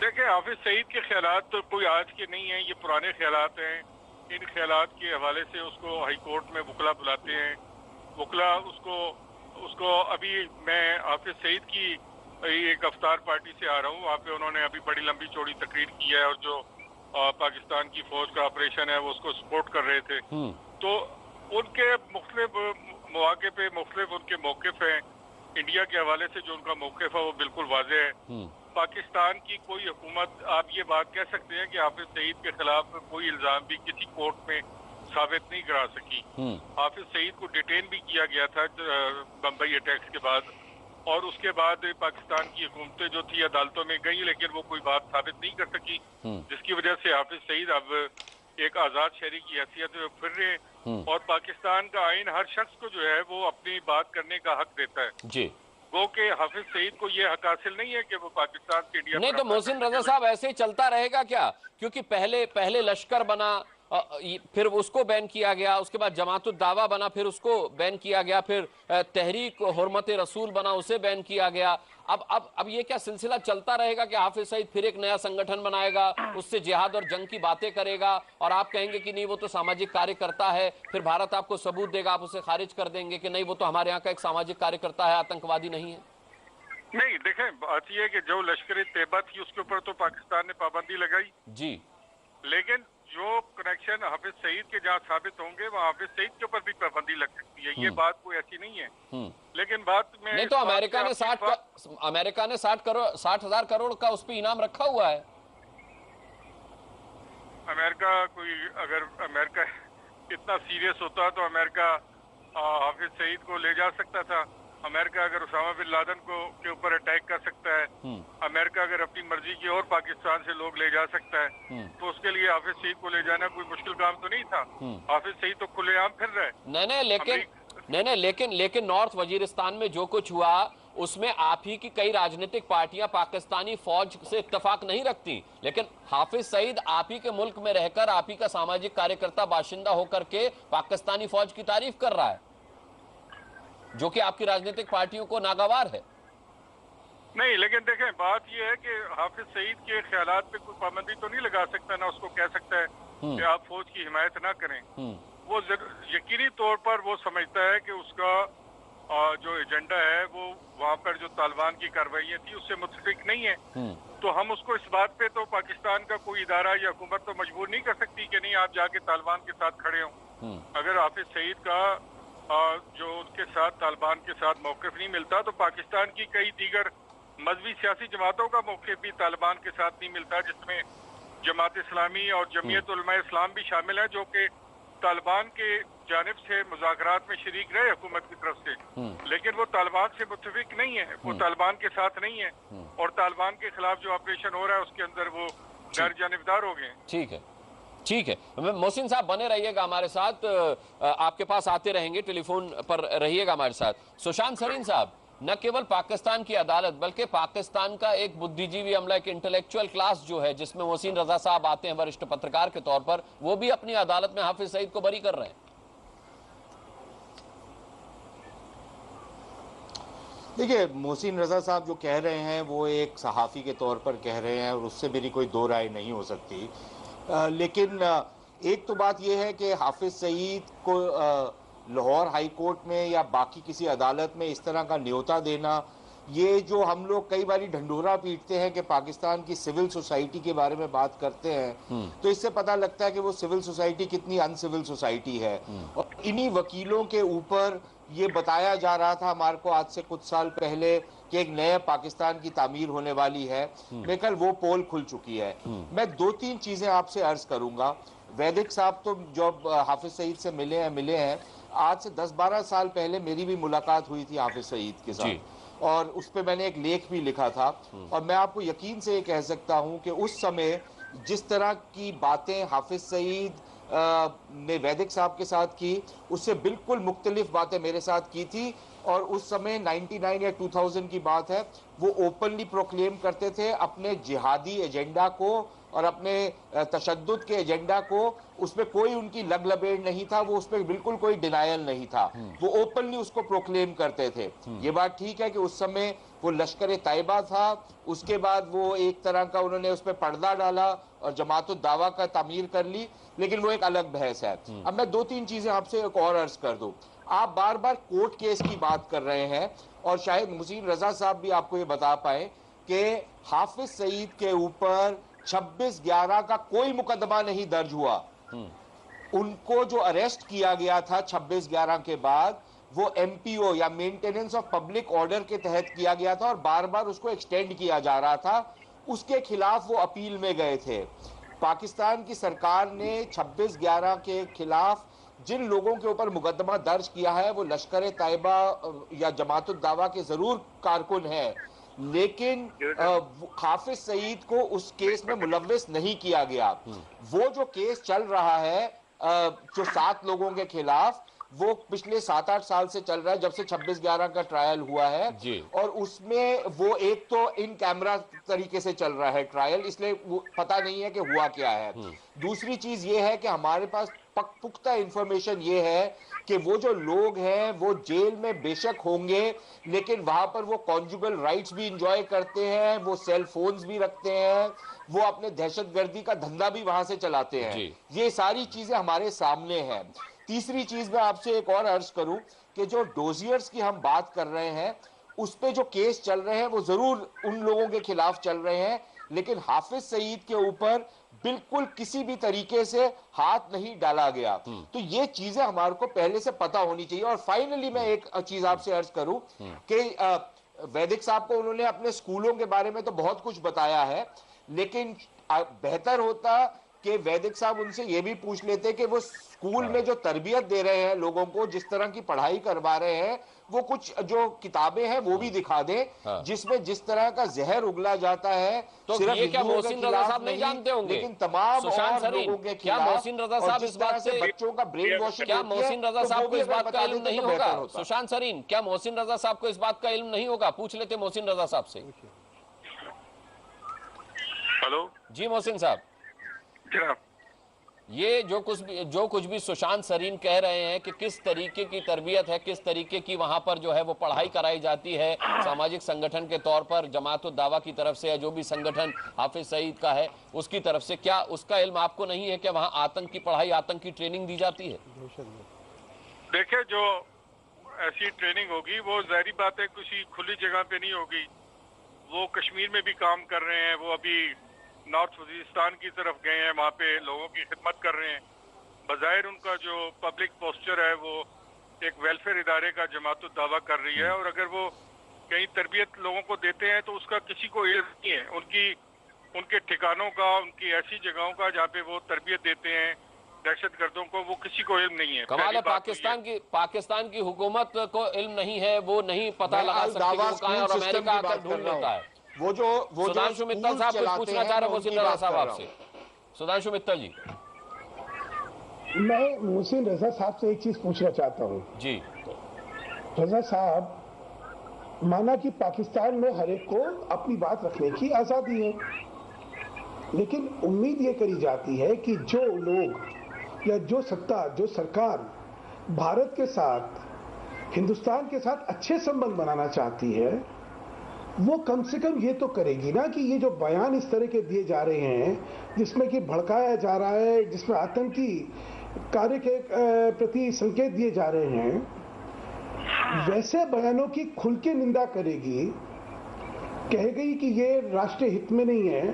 देखें, हाफिज सईद के ख्यालात तो कोई आज के नहीं है, ये पुराने ख्यालात हैं। इन ख्यालात के हवाले से उसको हाई कोर्ट में वकला बुलाते हैं, वकला उसको अभी मैं हाफिज सईद की एक अफ्तार पार्टी से आ रहा हूँ, वहाँ पे उन्होंने अभी बड़ी लंबी चौड़ी तकरीर की है और जो पाकिस्तान की फौज का ऑपरेशन है वो उसको सपोर्ट कर रहे थे। तो उनके मुख्तलिफ मौके पे मुख्तलिफ उनके मौक़िफ़ हैं। इंडिया के हवाले से जो उनका मौक़िफ़ है वो बिल्कुल वाज़ेह है। पाकिस्तान की कोई हुकूमत, आप ये बात कह सकते हैं कि हाफिज सईद के खिलाफ कोई इल्ज़ाम भी किसी कोर्ट में साबित नहीं करा सकी। हाफिज सईद को डिटेन भी किया गया था बम्बई अटैक्स के बाद, और उसके बाद पाकिस्तान की हुकूमतें जो थी अदालतों में गई, लेकिन वो कोई बात साबित नहीं कर सकी, जिसकी वजह से हाफिज सईद अब एक आज़ाद शहरी की हैसियत में फिर रहे हैं। और पाकिस्तान का आइन हर शख्स को जो है वो अपनी बात करने का हक देता है जी। वो के हाफिज सईद को ये हक हासिल नहीं है कि वो पाकिस्तान से इंडिया नहीं। तो मोहसिन रजा साहब, ऐसे ही चलता रहेगा क्या? क्योंकि पहले लश्कर बना, फिर उसको बैन किया गया, उसके बाद जमातुद दावा बना, फिर उसको बैन किया गया, फिर तहरीक हुर्मत रसूल बना, उसे बैन किया गया। अब ये क्या सिलसिला चलता रहेगा कि हाफिज सईद फिर एक नया संगठन बनाएगा, उससे जिहाद और जंग की बातें करेगा और आप कहेंगे कि नहीं वो तो सामाजिक कार्यकर्ता है, फिर भारत आपको सबूत देगा, आप उसे खारिज कर देंगे कि नहीं वो तो हमारे यहाँ का एक सामाजिक कार्यकर्ता है, आतंकवादी नहीं है? नहीं, देखें, बात यह है कि जो लश्कर तैयबा थी उसके ऊपर तो पाकिस्तान ने पाबंदी लगाई जी, लेकिन जो कनेक्शन हाफिज सईद के जहाँ साबित होंगे वहाँ हाफिज सईद के ऊपर भी पाबंदी लग सकती है। ये बात कोई ऐसी नहीं है। लेकिन बात में नहीं, तो अमेरिका ने 60,000 करोड़ का उस पर इनाम रखा हुआ है। अमेरिका अगर अमेरिका इतना सीरियस होता तो अमेरिका हाफिज सईद को ले जा सकता था। अमेरिका अगर उसामा बिन लादेन के ऊपर अटैक कर सकता है, अमेरिका अगर अपनी मर्जी की और पाकिस्तान से लोग ले जा सकता है, तो उसके लिए हाफिज सईद को ले जाना कोई मुश्किल काम तो नहीं था। हाफिज सईद तो खुलेआम फिर रहे। लेकिन नॉर्थ वजीरिस्तान में जो कुछ हुआ उसमें आप ही की कई राजनीतिक पार्टियां पाकिस्तानी फौज से इत्तेफाक नहीं रखती, लेकिन हाफिज सईद आप ही के मुल्क में रहकर आप ही का सामाजिक कार्यकर्ता बाशिंदा होकर के पाकिस्तानी फौज की तारीफ कर रहा है, जो कि आपकी राजनीतिक पार्टियों को नागवार है। नहीं, लेकिन देखें, बात यह है कि हाफिज सईद के ख्यालात पे कोई पाबंदी तो नहीं लगा सकता, ना उसको कह सकता है कि आप फौज की हिमायत ना करें। वो यकीनी तौर पर वो समझता है कि उसका जो एजेंडा है वो वहाँ पर जो तालिबान की कार्रवाइयाँ थी उससे मुत्तफिक नहीं है। तो हम उसको इस बात पे तो पाकिस्तान का कोई इदारा या हुकूमत तो मजबूर नहीं कर सकती कि नहीं आप जाके तालिबान के साथ खड़े हों। अगर हाफिज सईद का जो उनके साथ तालिबान के साथ मौक़िफ़ नहीं मिलता तो पाकिस्तान की कई दीगर मजहबी सियासी जमातों का मौक़िफ़ भी तालिबान के साथ नहीं मिलता, जिसमें जमात इस्लामी और जमीयत उलमा इस्लाम भी शामिल है, जो कि तालिबान के जानिब से मुज़ाकरात में शरीक रहे हुकूमत की तरफ से, लेकिन वो तालिबान से मुत्तफिक नहीं है, वो तालिबान के साथ नहीं है, और तालिबान के खिलाफ जो ऑपरेशन हो रहा है उसके अंदर वो गैर जानिबदार हो गए। ठीक है, ठीक है। मोहसिन साहब बने रहिएगा हमारे साथ, आपके पास आते रहेंगे, टेलीफोन पर रहिएगा हमारे साथ। सुशांत सरीन साहब, न केवल पाकिस्तान की अदालत बल्कि पाकिस्तान का एक बुद्धिजीवी अमला, एक इंटेलेक्चुअल क्लास जो है, जिसमें मोहसिन रजा साहब आते हैं वरिष्ठ पत्रकार के तौर पर, वो भी अपनी अदालत में हाफिज सईद को बरी कर रहे हैं। देखिए, मोहसिन रजा साहब जो कह रहे हैं वो एक सहाफ़ी के तौर पर कह रहे हैं और उससे मेरी कोई दो राय नहीं हो सकती, लेकिन एक तो बात यह है कि हाफिज सईद को लाहौर हाई कोर्ट में या बाकी किसी अदालत में इस तरह का न्योता देना, ये जो हम लोग कई बारी ढंढोरा पीटते हैं कि पाकिस्तान की सिविल सोसाइटी के बारे में बात करते हैं, तो इससे पता लगता है कि वो सिविल सोसाइटी कितनी अनसिविल सोसाइटी है। और इन्हीं वकीलों के ऊपर ये बताया जा रहा था हमारे को आज से कुछ साल पहले कि एक नए पाकिस्तान की तामीर होने वाली है, मेरे ख्याल वो पोल खुल चुकी है। मैं दो तीन चीजें आपसे अर्ज करूंगा। वैदिक साहब तो जब हाफिज सईद से मिले हैं, आज से 10-12 साल पहले मेरी भी मुलाकात हुई थी हाफिज सईद के साथ, और उस पर मैंने एक लेख भी लिखा था, और मैं आपको यकीन से ये कह सकता हूं कि उस समय जिस तरह की बातें हाफिज सईद ने वैदिक साहब के साथ की, उससे बिल्कुल मुख्तलिफ बातें मेरे साथ की थी। और उस समय 99 या 2000 की बात है, वो ओपनली प्रोक्लेम करते थे अपने जिहादी एजेंडा को और अपने तशद्दुद के एजेंडा को, उसमें कोई उनकी लग लबेड़ नहीं था, वो उसमें बिल्कुल कोई डिनायल नहीं था, वो ओपनली उसको प्रोक्लेम करते थे। ये बात ठीक है कि उस समय वो लश्कर तैयबा था, उसके बाद वो एक तरह का उन्होंने उस पर पर्दा डाला और जमात उद दावा का तामीर कर ली, लेकिन वो एक अलग बहस है। अब मैं दो तीन चीजें आपसे एक और अर्ज कर दूं। आप बार बार कोर्ट केस की बात कर रहे हैं, और शायद मोहसिन रजा साहब भी आपको ये बता पाए कि हाफिज सईद के ऊपर 26/11 का कोई मुकदमा नहीं दर्ज हुआ। उनको जो अरेस्ट किया गया था 26/11 के बाद, वो MPO या मेंटेनेंस ऑफ पब्लिक ऑर्डर के तहत किया गया था, और बार बार उसको एक्सटेंड किया जा रहा था। उसके खिलाफ वो अपील में गए थे। पाकिस्तान की सरकार ने 26/11 के खिलाफ जिन लोगों के ऊपर मुकदमा दर्ज किया है वो लश्कर तैयबा या जमात उद दावा के जरूर कारकुन है, लेकिन हाफिज सईद को उस केस में मुलव्विस नहीं किया गया। वो जो केस चल रहा है जो 7 लोगों के खिलाफ, वो पिछले 7-8 साल से चल रहा है, जब से 26/11 का ट्रायल हुआ है, और उसमें वो एक तो इन कैमरा तरीके से चल रहा है ट्रायल, इसलिए पता नहीं है कि हुआ क्या है। दूसरी चीज ये है कि हमारे पास पुख्ता इंफॉर्मेशन ये है कि वो जो लोग हैं वो जेल में बेशक होंगे, लेकिन वहां पर वो कॉन्जुगल राइट्स भी इंजॉय करते हैं, वो सेल फोन्स भी रखते हैं, वो अपने दहशतगर्दी का धंधा भी वहां से चलाते हैं। ये सारी चीजें हमारे सामने हैं। तीसरी चीज मैं आपसे एक और अर्ज करूं कि जो डोजियर्स की हम बात कर रहे हैं, उस पे जो केस चल रहे हैं वो जरूर उन लोगों के खिलाफ चल रहे हैं, लेकिन हाफिज सईद के ऊपर बिल्कुल किसी भी तरीके से हाथ नहीं डाला गया। तो ये चीजें हमारे को पहले से पता होनी चाहिए। और फाइनली मैं एक चीज आपसे अर्ज करूं कि वैदिक साहब को उन्होंने अपने स्कूलों के बारे में तो बहुत कुछ बताया है, लेकिन बेहतर होता कि वैदिक साहब उनसे ये भी पूछ लेते कि वो स्कूल में जो तरबियत दे रहे हैं लोगों को, जिस तरह की पढ़ाई करवा रहे हैं, वो कुछ जो किताबें हैं वो भी दिखा दें, जिसमें जिस तरह का जहर उगला जाता है। तो सिर्फ ये क्या मोहसिन रजा साहब नहीं जानते होंगे, लेकिन तमाम सुशांत और लोगों के क्या खिलाफ, मोहसिन रजा साहब इस बात से बच्चों का ब्रेन वॉशिंग, क्या मोहसिन रजा साहब को इस बात का इल्म नहीं होगा? सुशांत सरीन, क्या मोहसिन रजा साहब को इस बात का इल्म नहीं होगा? पूछ लेते मोहसिन रजा साहब से। हेलो जी मोहसिन साहब, जनाब, ये जो कुछ भी सुशांत सरीन कह रहे हैं कि किस तरीके की तरबियत है, किस तरीके की वहां पर जो है वो पढ़ाई कराई जाती है सामाजिक संगठन के तौर पर, जमात उद दावा की तरफ से या जो भी संगठन हाफिज सईद का है उसकी तरफ से, क्या उसका इल्म आपको नहीं है कि वहां आतंक की पढ़ाई, आतंक की ट्रेनिंग दी जाती है? देखिए, जो ऐसी ट्रेनिंग होगी वो जाहिर बात है किसी खुली जगह पे नहीं होगी। वो कश्मीर में भी काम कर रहे हैं, वो अभी नॉर्थ वजीरिस्तान की तरफ गए हैं, वहाँ पे लोगों की खिदमत कर रहे हैं। बज़ाहिर उनका जो पब्लिक पोस्चर है वो एक वेलफेयर इदारे का जमात उद दावा कर रही है, और अगर वो कहीं तरबियत लोगों को देते हैं तो उसका किसी को इल्म नहीं है उनके ठिकानों का, उनकी ऐसी जगहों का जहाँ पे वो तरबियत देते हैं, दहशतगर्दों को, वो किसी को इल्म नहीं है। कमाल है, पाकिस्तान की हुकूमत को इल्म नहीं है, वो नहीं पता लगा सकती कि वो कहाँ है, और अमेरिका आकर ढूंढ लेता है। वो जो सुधांशु मित्तल साहब कुछ पूछना चाह रहे हैं मोहसिन रजा साहब आपसे। सुधांशु मित्तल जी। मैं मोहसिन रजा साहब से एक चीज पूछना चाहता हूँ जी। रजा साहब, माना कि पाकिस्तान में हर एक को अपनी बात रखने की आजादी है, लेकिन उम्मीद ये करी जाती है कि जो लोग या जो सत्ता, जो सरकार भारत के साथ, हिंदुस्तान के साथ अच्छे संबंध बनाना चाहती है, वो कम से कम ये तो करेगी ना कि ये जो बयान इस तरह के दिए जा रहे हैं जिसमें कि भड़काया जा रहा है, जिसमें आतंकी कार्य के प्रति संकेत दिए जा रहे हैं, वैसे बयानों की खुल के निंदा करेगी, कहेगी कि ये राष्ट्रीय हित में नहीं है,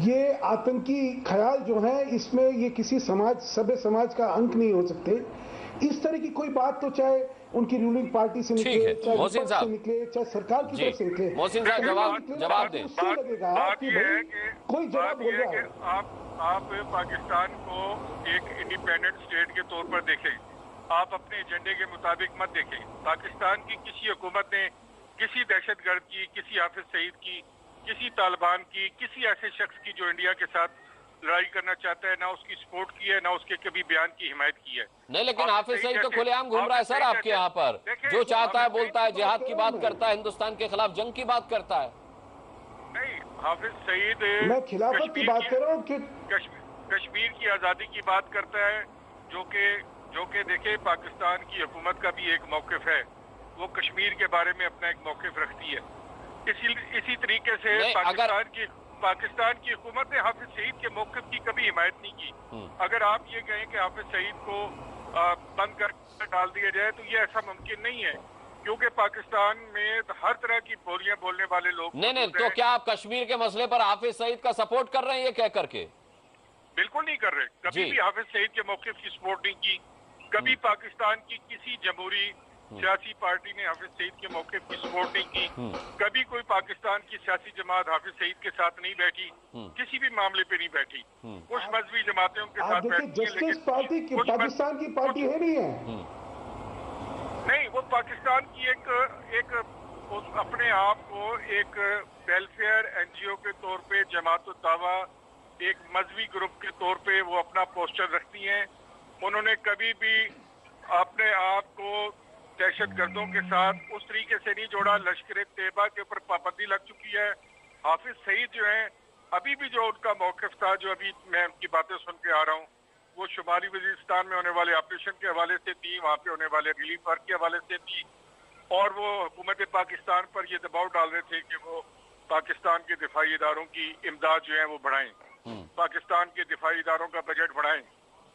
ये आतंकी ख्याल जो है इसमें ये किसी समाज, सभ्य समाज का अंक नहीं हो सकते। इस तरह की कोई बात तो चाहे उनकी रूलिंग पार्टी से निकले, चाहे विपक्ष से निकले, चाहे सरकार की तरफ से निकले, मोहसिन साहब जवाब दें। लगेगा कि भाई कोई जवाब बोल रहा है। आप पाकिस्तान को एक इंडिपेंडेंट स्टेट के तौर पर देखें, आप अपने एजेंडे के मुताबिक मत देखें। पाकिस्तान की किसी हुकूमत ने किसी दहशतगर्द की, किसी हाफिज सईद की, किसी तालिबान की, किसी ऐसे शख्स की जो इंडिया के साथ लड़ाई करना चाहता है, ना उसकी सपोर्ट की है, ना उसके कभी बयान की हिमायत की है। नहीं, लेकिन हाफिज सईद तो खुलेआम घूम रहा है सर आपके यहाँ पर, जो चाहता है बोलता है, जिहाद की बात करता है, हिंदुस्तान के खिलाफ जंग की बात करता है। नहीं, हाफिज सईद मैं खिलाफत की बात कर रहा हूँ कि कश्मीर की आजादी की बात करता है, जो कि देखिए पाकिस्तान की हुकूमत का भी एक मौकिफ है, वो कश्मीर के बारे में अपना एक मौकिफ रखती है। इसी तरीके से पाकिस्तान की हुकूमत ने हाफिज सईद के मौकिफ की कभी हिमायत नहीं की। अगर आप ये कहें कि हाफिज सईद को बंद कर डाल दिया जाए तो ये ऐसा मुमकिन नहीं है, क्योंकि पाकिस्तान में हर तरह की बोलियां बोलने वाले लोग। नहीं, तो क्या आप कश्मीर के मसले पर हाफिज सईद का सपोर्ट कर रहे हैं ये कह करके? बिल्कुल नहीं कर रहे। कभी भी हाफिज सईद के मौकिफ की सपोर्ट नहीं की। कभी पाकिस्तान की किसी जमहूरी सियासी पार्टी ने हाफिज सईद के मौके की सपोर्ट नहीं की। कभी कोई पाकिस्तान की सियासी जमात हाफिज सईद के साथ नहीं बैठी, किसी भी मामले पे नहीं बैठी। कुछ मजहबी जमातों के साथ बैठी है, लेकिन पार्टी की पाकिस्तान की पार्टी है नहीं है। नहीं, वो पाकिस्तान की एक अपने आप को एक वेलफेयर एनजीओ के तौर पे, जमात दावा एक मजहबी ग्रुप के तौर पे वो अपना पोस्टर रखती हैं। उन्होंने कभी भी अपने आप को दहशतगर्दों के साथ उस तरीके से नहीं जोड़ा। लश्कर तैयबा के ऊपर पाबंदी लग चुकी है। हाफिज सईद जो है, अभी भी जो उनका मौक़िफ़ था, जो अभी मैं उनकी बातें सुन के आ रहा हूँ, वो शुमाली वजीरिस्तान में होने वाले ऑपरेशन के हवाले से थी, वहाँ पे होने वाले रिलीफ वर्क के हवाले से थी, और वो हुकूमत पाकिस्तान पर ये दबाव डाल रहे थे कि वो पाकिस्तान के दिफाई इदारों की इमदाद जो है वो बढ़ाएं, पाकिस्तान के दिफाई इदारों का बजट बढ़ाएं,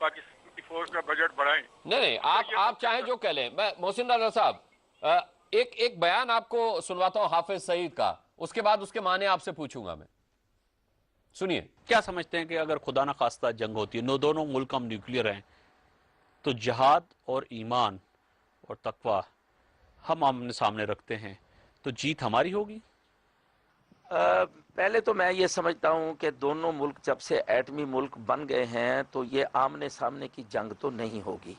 पाकिस्तान की फोर्स का बजट बढ़ाएं। नहीं, आप चाहे जो कह लें। मैं मोहसिन रजा साहब एक बयान आपको सुनवाता हूँ हाफिज सईद का, उसके बाद उसके माने आपसे पूछूंगा मैं। सुनिए। क्या समझते हैं कि अगर खुदा न खास्ता जंग होती है, दोनों मुल्क हम न्यूक्लियर हैं, तो जिहाद और ईमान और तकवा हम आमने सामने रखते हैं, तो जीत हमारी होगी? पहले तो मैं ये समझता हूँ कि दोनों मुल्क जब से एटमी मुल्क बन गए हैं तो ये आमने सामने की जंग तो नहीं होगी।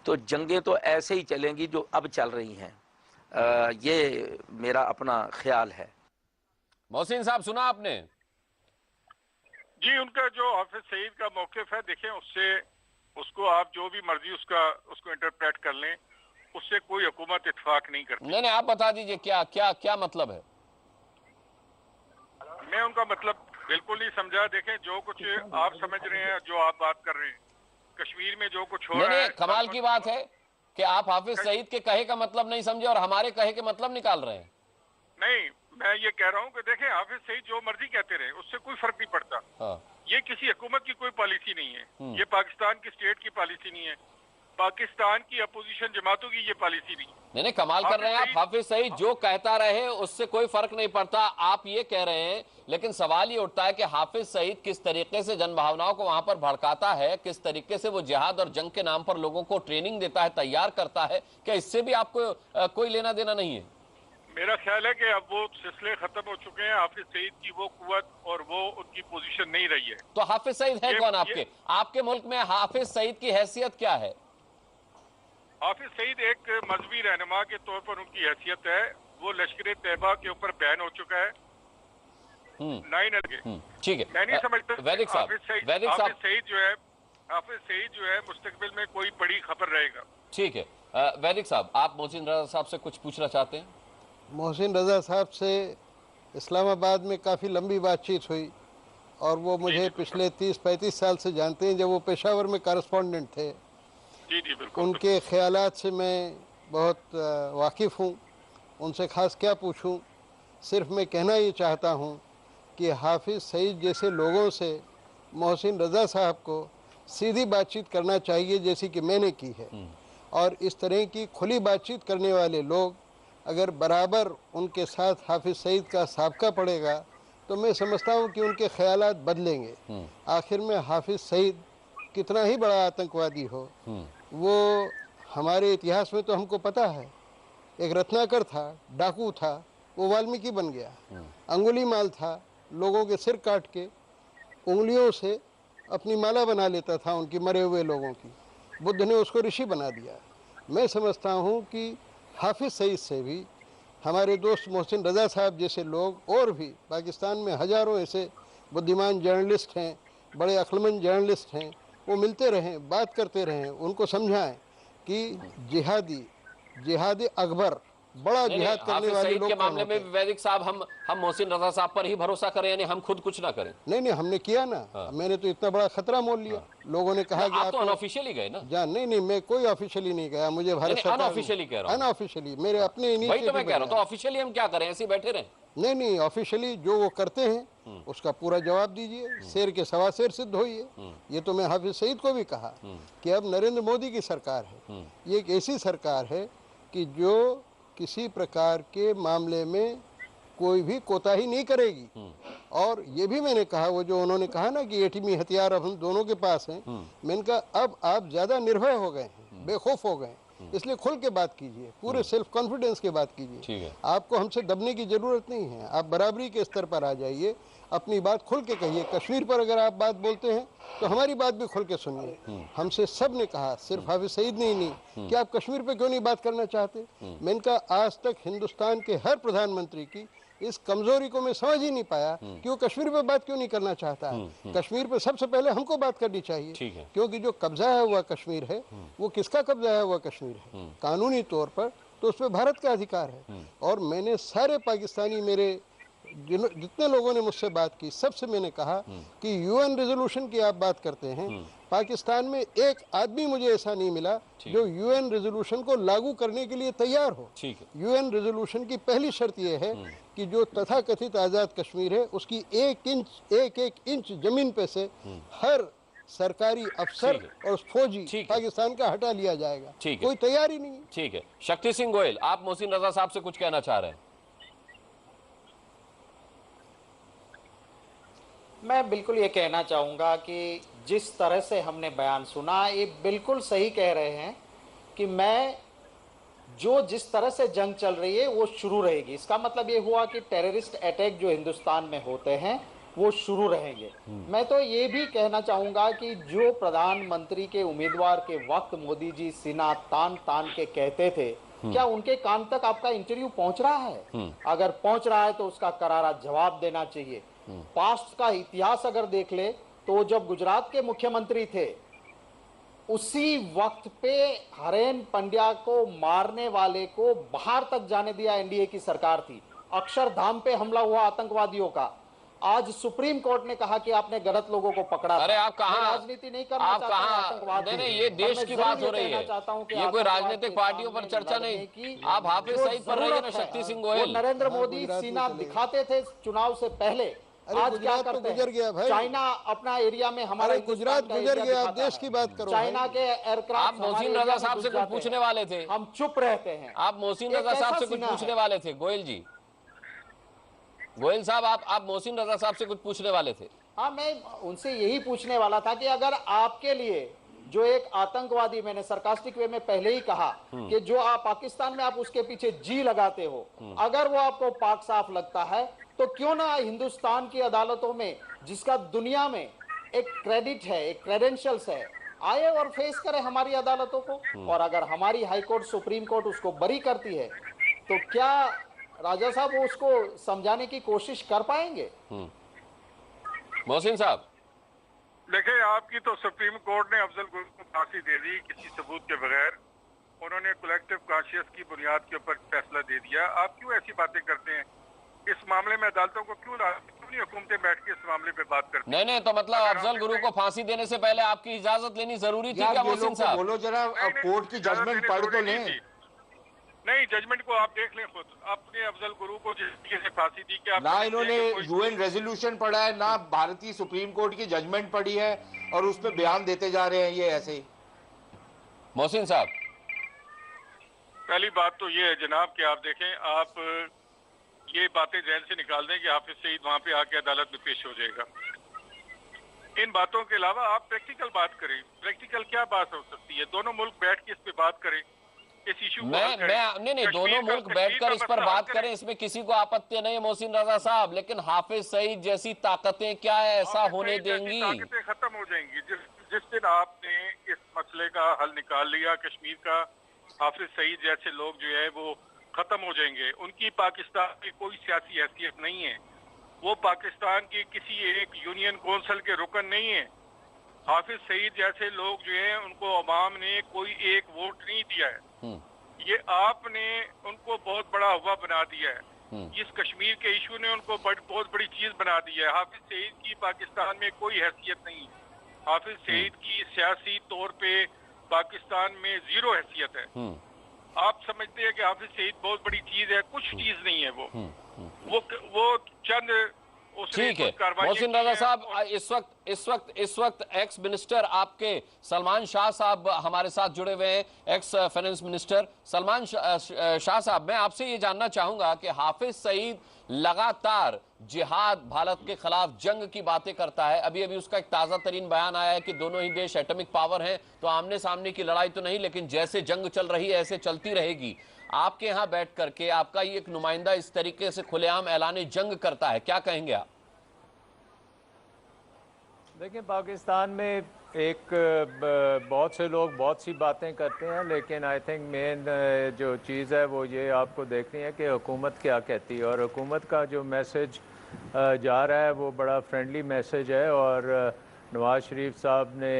तो जंगें तो ऐसे ही चलेंगी जो अब चल रही हैं। ये मेरा अपना ख्याल है। मोहसिन साहब, सुना आपने? जी, उनका जो हाफिज सईद का मौक़िफ़ है, देखें उसको आप जो भी मर्जी उसको इंटरप्रेट कर लें, उससे कोई हुकूमत इत्तेफाक नहीं करती। नहीं, आप बता दीजिए क्या मतलब है? मैं उनका मतलब बिल्कुल नहीं समझा। देखें, जो कुछ आप समझ रहे हैं, जो आप बात कर रहे हैं, कश्मीर में जो कुछ हो रहा है, कमाल की बात है कि आप हाफिज सईद के कहे का मतलब नहीं समझे और हमारे कहे के मतलब निकाल रहे हैं। नहीं, मैं ये कह रहा हूँ कि देखें, हाफिज सईद जो मर्जी कहते रहे, उससे कोई फर्क नहीं पड़ता। ये किसी हुकूमत की कोई पॉलिसी नहीं है, ये पाकिस्तान की स्टेट की पॉलिसी नहीं है, पाकिस्तान की अपोजिशन जमातों की ये पॉलिसी नहीं। कमाल कर रहे हैं आप। हाफिज सईद जो कहता रहे उससे कोई फर्क नहीं पड़ता, आप ये कह रहे हैं। लेकिन सवाल ये उठता है कि हाफिज सईद किस तरीके से जनभावनाओं को वहां पर भड़काता है, किस तरीके से वो जिहाद और जंग के नाम पर लोगों को ट्रेनिंग देता है, तैयार करता है। क्या इससे भी आपको कोई लेना देना नहीं है? मेरा ख्याल है कि अब वो सिलसिले खत्म हो चुके हैं। हाफिज सईद की वो कुव्वत और वो उनकी पोजीशन नहीं रही है। तो हाफिज सईद है कौन आपके मुल्क में? हाफिज सईद की हैसियत क्या है? हाफिज सईद एक मजहबी रहनुमा के तौर पर उनकी हैसियत है। वो लश्कर तैयबा के ऊपर बैन हो चुका है 9/11। ठीक है, मैं नहीं समझता वैदिक साहब, हाफिज सईद जो है मुस्तकबिल में कोई बड़ी खबर रहेगा। ठीक है, वैदिक साहब, आप मोहसिन रजा साहब से कुछ पूछना चाहते हैं? मोहसिन रजा साहब से इस्लामाबाद में काफ़ी लंबी बातचीत हुई और वो मुझे पिछले 30-35 साल से जानते हैं, जब वो पेशावर में कॉरेस्पॉन्डेंट थे। जी जी बिल्कुल। उनके ख्यालात से मैं बहुत वाकिफ़ हूँ। उनसे ख़ास क्या पूछूँ, सिर्फ मैं कहना ये चाहता हूँ कि हाफिज़ सईद जैसे लोगों से मोहसिन रजा साहब को सीधी बातचीत करना चाहिए जैसी कि मैंने की है। और इस तरह की खुली बातचीत करने वाले लोग अगर बराबर उनके साथ हाफिज़ सईद का साबका पड़ेगा तो मैं समझता हूँ कि उनके ख्यालात बदलेंगे। आखिर में हाफिज़ सईद कितना ही बड़ा आतंकवादी हो, वो हमारे इतिहास में तो हमको पता है, एक रत्नाकर था, डाकू था, वो वाल्मीकि बन गया। अंगुली माल था, लोगों के सिर काट के उंगलियों से अपनी माला बना लेता था उनकी मरे हुए लोगों की। बुद्ध ने उसको ऋषि बना दिया। मैं समझता हूँ कि हाफिज़ सईद से भी हमारे दोस्त मोहसिन रजा साहब जैसे लोग, और भी पाकिस्तान में हज़ारों ऐसे बुद्धिमान जर्नलिस्ट हैं, बड़े अक्लमंद जर्नलिस्ट हैं, वो मिलते रहें, बात करते रहें, उनको समझाएं कि जिहाद अकबर, बड़ा जिहाद करने वाले लोग के मामले में वैदिक साहब हम मोहसिन रजा साहब पर ही भरोसा करें, यानी हम खुद कुछ ना करें? नहीं, हमने किया ना। मैंने तो इतना बड़ा खतरा मोल लिया। लोगों ने कहा कि आप तो अनऑफिशियली गए ना? नहीं, मैं कोई ऑफिशियली नहीं गया। मुझे भारत सरकार अनऑफिशियली कह रहा हूं। अनऑफिशियली मेरे अपने वही तो मैं कह रहा हूं। तो ऑफिशियली हम क्या करें, ऐसे बैठे रहें? नहीं, ऑफिशियली जो वो करते हैं उसका पूरा जवाब दीजिए, शेर के सवा शेर सिद्ध होइए। ये तो मैं हाफिज़ सईद को भी कहा कि अब नरेंद्र मोदी की सरकार है। ये एक ऐसी सरकार है कि जो किसी प्रकार के मामले में कोई भी कोताही नहीं करेगी। और ये भी मैंने कहा, वो जो उन्होंने कहा ना कि एटमी हथियार अब हम दोनों के पास हैं, मैंने कहा अब आप ज़्यादा निर्भय हो गए हैं, बेखौफ हो गए, इसलिए खुल के बात कीजिए, पूरे सेल्फ कॉन्फिडेंस के बात कीजिए। आपको हमसे दबने की ज़रूरत नहीं है, आप बराबरी के स्तर पर आ जाइए, अपनी बात खुल के कहिए। कश्मीर पर अगर आप बात बोलते हैं तो हमारी बात भी खुल के सुनिए। हमसे सब ने कहा, सिर्फ हाफिज़ सईद ने ही नहीं, कि आप कश्मीर पे क्यों नहीं बात करना चाहते। मैंने कहा आज तक हिंदुस्तान के हर प्रधानमंत्री की इस कमजोरी को मैं समझ ही नहीं पाया कि वो कश्मीर पे बात क्यों नहीं करना चाहता है। कश्मीर पे सबसे पहले हमको बात करनी चाहिए, क्योंकि जो कब्जा है हुआ कश्मीर है, वो किसका कब्जा है हुआ कश्मीर है? कानूनी तौर पर तो उस पर भारत का अधिकार है। और मैंने सारे पाकिस्तानी, मेरे जितने लोगों ने मुझसे बात की, सबसे मैंने कहा कि यूएन रेजोल्यूशन की आप बात करते हैं, पाकिस्तान में एक आदमी मुझे ऐसा नहीं मिला जो यूएन रेजोल्यूशन को लागू करने के लिए तैयार हो। यूएन रेजोल्यूशन की पहली शर्त यह है कि जो तथाकथित आज़ाद कश्मीर है उसकी एक इंच जमीन पे से हर सरकारी अफसर और फौजी पाकिस्तान का हटा लिया जाएगा। कोई तैयारी नहीं। ठीक है, शक्ति सिंह गोयल, आप मोहसिन रजा साहब से कुछ कहना चाह रहे हैं? मैं बिल्कुल ये कहना चाहूँगा कि जिस तरह से हमने बयान सुना, ये बिल्कुल सही कह रहे हैं कि जिस तरह से जंग चल रही है वो शुरू रहेगी। इसका मतलब ये हुआ कि टेररिस्ट अटैक जो हिंदुस्तान में होते हैं वो शुरू रहेंगे। मैं तो ये भी कहना चाहूँगा कि जो प्रधानमंत्री के उम्मीदवार के वक्त मोदी जी सीना तान तान के कहते थे, क्या उनके कान तक आपका इंटरव्यू पहुँच रहा है? अगर पहुँच रहा है तो उसका करारा जवाब देना चाहिए। पास्ट का इतिहास अगर देख ले तो जब गुजरात के मुख्यमंत्री थे उसी वक्त पे हरेन पंड्या को मारने वाले को बाहर तक जाने दिया एनडीए की सरकार थी। अक्षरधाम पे हमला हुआ आतंकवादियों का। आज सुप्रीम कोर्ट ने कहा कि आपने गलत लोगों को पकड़ा। अरे आप कहां राजनीति नहीं करना चाहता आतंकवाद। नहीं, ये देश की बात हो रही है, ये कोई राजनीतिक पार्टियों पर चर्चा नहीं। आप हाफिज़ सईद पर रहिए ना शक्ति सिंह गोयल। नरेंद्र मोदी सीना दिखाते थे चुनाव से पहले। आज क्या करते हैं? गुजर गया भाई। चाइना अपना एरिया में, हमारा गुजरात गुजर गया, आप देश की बात करो। चाइना के एयरक्राफ्ट। आप मोहसिन रजा साहब से कुछ पूछने वाले थे, हम चुप रहते हैं। आप मोहसिन रजा साहब से कुछ पूछने वाले थे। गोयल जी, गोयल साहब, आप मोहसिन रजा साहब से कुछ पूछने वाले थे। हाँ, मैं उनसे यही पूछने वाला था कि अगर आपके लिए जो एक आतंकवादी, मैंने सरकास्टिक वे में पहले ही कहा कि जो आप पाकिस्तान में आप उसके पीछे जी लगाते हो, अगर वो आपको पाक साफ लगता है तो क्यों ना हिंदुस्तान की अदालतों में, जिसका दुनिया में एक क्रेडिट है, एक क्रेडेंशियल्स है, आए और फेस करे हमारी अदालतों को। और अगर हमारी हाई कोर्ट, सुप्रीम कोर्ट उसको बरी करती है तो क्या राजा साहब वो उसको समझाने की कोशिश कर पाएंगे? मोहसिन साहब, देखिए, आपकी तो सुप्रीम कोर्ट ने अफजल गुरु को फांसी दे दी किसी सबूत के बगैर। उन्होंने कलेक्टिव कॉन्शियस की बुनियाद के ऊपर फैसला दे दिया। आप क्यों ऐसी बातें करते हैं? इस मामले में अदालतों को क्यों नहीं हुकूमतें बैठ के इस मामले पे बात करती? नहीं, तो मतलब अफजल गुरु को फांसी देने से पहले आपकी इजाजत लेनी जरूरी थी क्या मोहसिन साहब? बोलो जरा, कोर्ट की जजमेंट पढ़ तो लें। नहीं, जजमेंट को आप देख लें खुद। आपने अफजल गुरु को जिस तरीके से फांसी दी कि ना इन्होंने यूएन रेजोल्यूशन पढ़ा है, ना भारतीय सुप्रीम कोर्ट की जजमेंट पढ़ी है, और उस पर बयान देते जा रहे हैं ये ऐसे ही। मोहसिन साहब, पहली बात तो ये है जनाब कि आप देखें, आप ये बातें जहन से निकाल दें कि हाफिज सईद वहां पे आके अदालत में पेश हो जाएगा। इन बातों के अलावा आप प्रैक्टिकल बात करें। प्रैक्टिकल क्या बात हो सकती है? दोनों मुल्क बैठ के इस पे बात करें, इस इशू को नहीं, दोनों मुल्क बैठकर इस पर बात करें, इसमें किसी को आपत्ति नहीं है मोहसिन रजा साहब, लेकिन हाफिज सईद जैसी ताकतें क्या ऐसा होने देंगी? ताकतें खत्म हो जाएंगी जिस दिन आपने इस मसले का हल निकाल लिया। कश्मीर का हाफिज सईद जैसे लोग जो है वो खत्म हो जाएंगे। उनकी पाकिस्तान की कोई सियासी हैसियत नहीं है। वो पाकिस्तान की किसी एक यूनियन कौंसिल के रुकन नहीं है। हाफिज सईद जैसे लोग जो है उनको अवाम ने कोई एक वोट नहीं दिया है। ये आपने उनको बहुत बड़ा हुआ बना दिया है। इस कश्मीर के इशू ने उनको बहुत बड़ी चीज बना दी है। हाफिज सईद की पाकिस्तान में कोई हैसियत नहीं है। हाफिज सईद की सियासी तौर पे पाकिस्तान में जीरो हैसियत है। आप समझते हैं कि हाफिज सईद बहुत बड़ी चीज है, कुछ चीज नहीं है। वो चंद ठीक है। मोहसिन रजा साहब, इस वक्त एक्स मिनिस्टर आपके सलमान शाह साहब हमारे साथ जुड़े हुए हैं, ex finance minister Salman Shah साहब, मैं आपसे ये जानना चाहूंगा कि हाफिज सईद लगातार जिहाद, भारत के खिलाफ जंग की बातें करता है। अभी उसका एक ताजा तरीन बयान आया है कि दोनों ही देश एटॉमिक पावर हैं, तो आमने सामने की लड़ाई तो नहीं, लेकिन जैसे जंग चल रही है ऐसे चलती रहेगी। आपके यहाँ बैठ करके आपका ये एक नुमाइंदा इस तरीके से खुलेआम ऐलान जंग करता है, क्या कहेंगे आप? देखिए, पाकिस्तान में बहुत से लोग बहुत सी बातें करते हैं, लेकिन आई थिंक मेन जो चीज़ है वो ये आपको देखनी है कि हुकूमत क्या कहती है। और हुकूमत का जो मैसेज जा रहा है वो बड़ा फ्रेंडली मैसेज है। और नवाज शरीफ साहब ने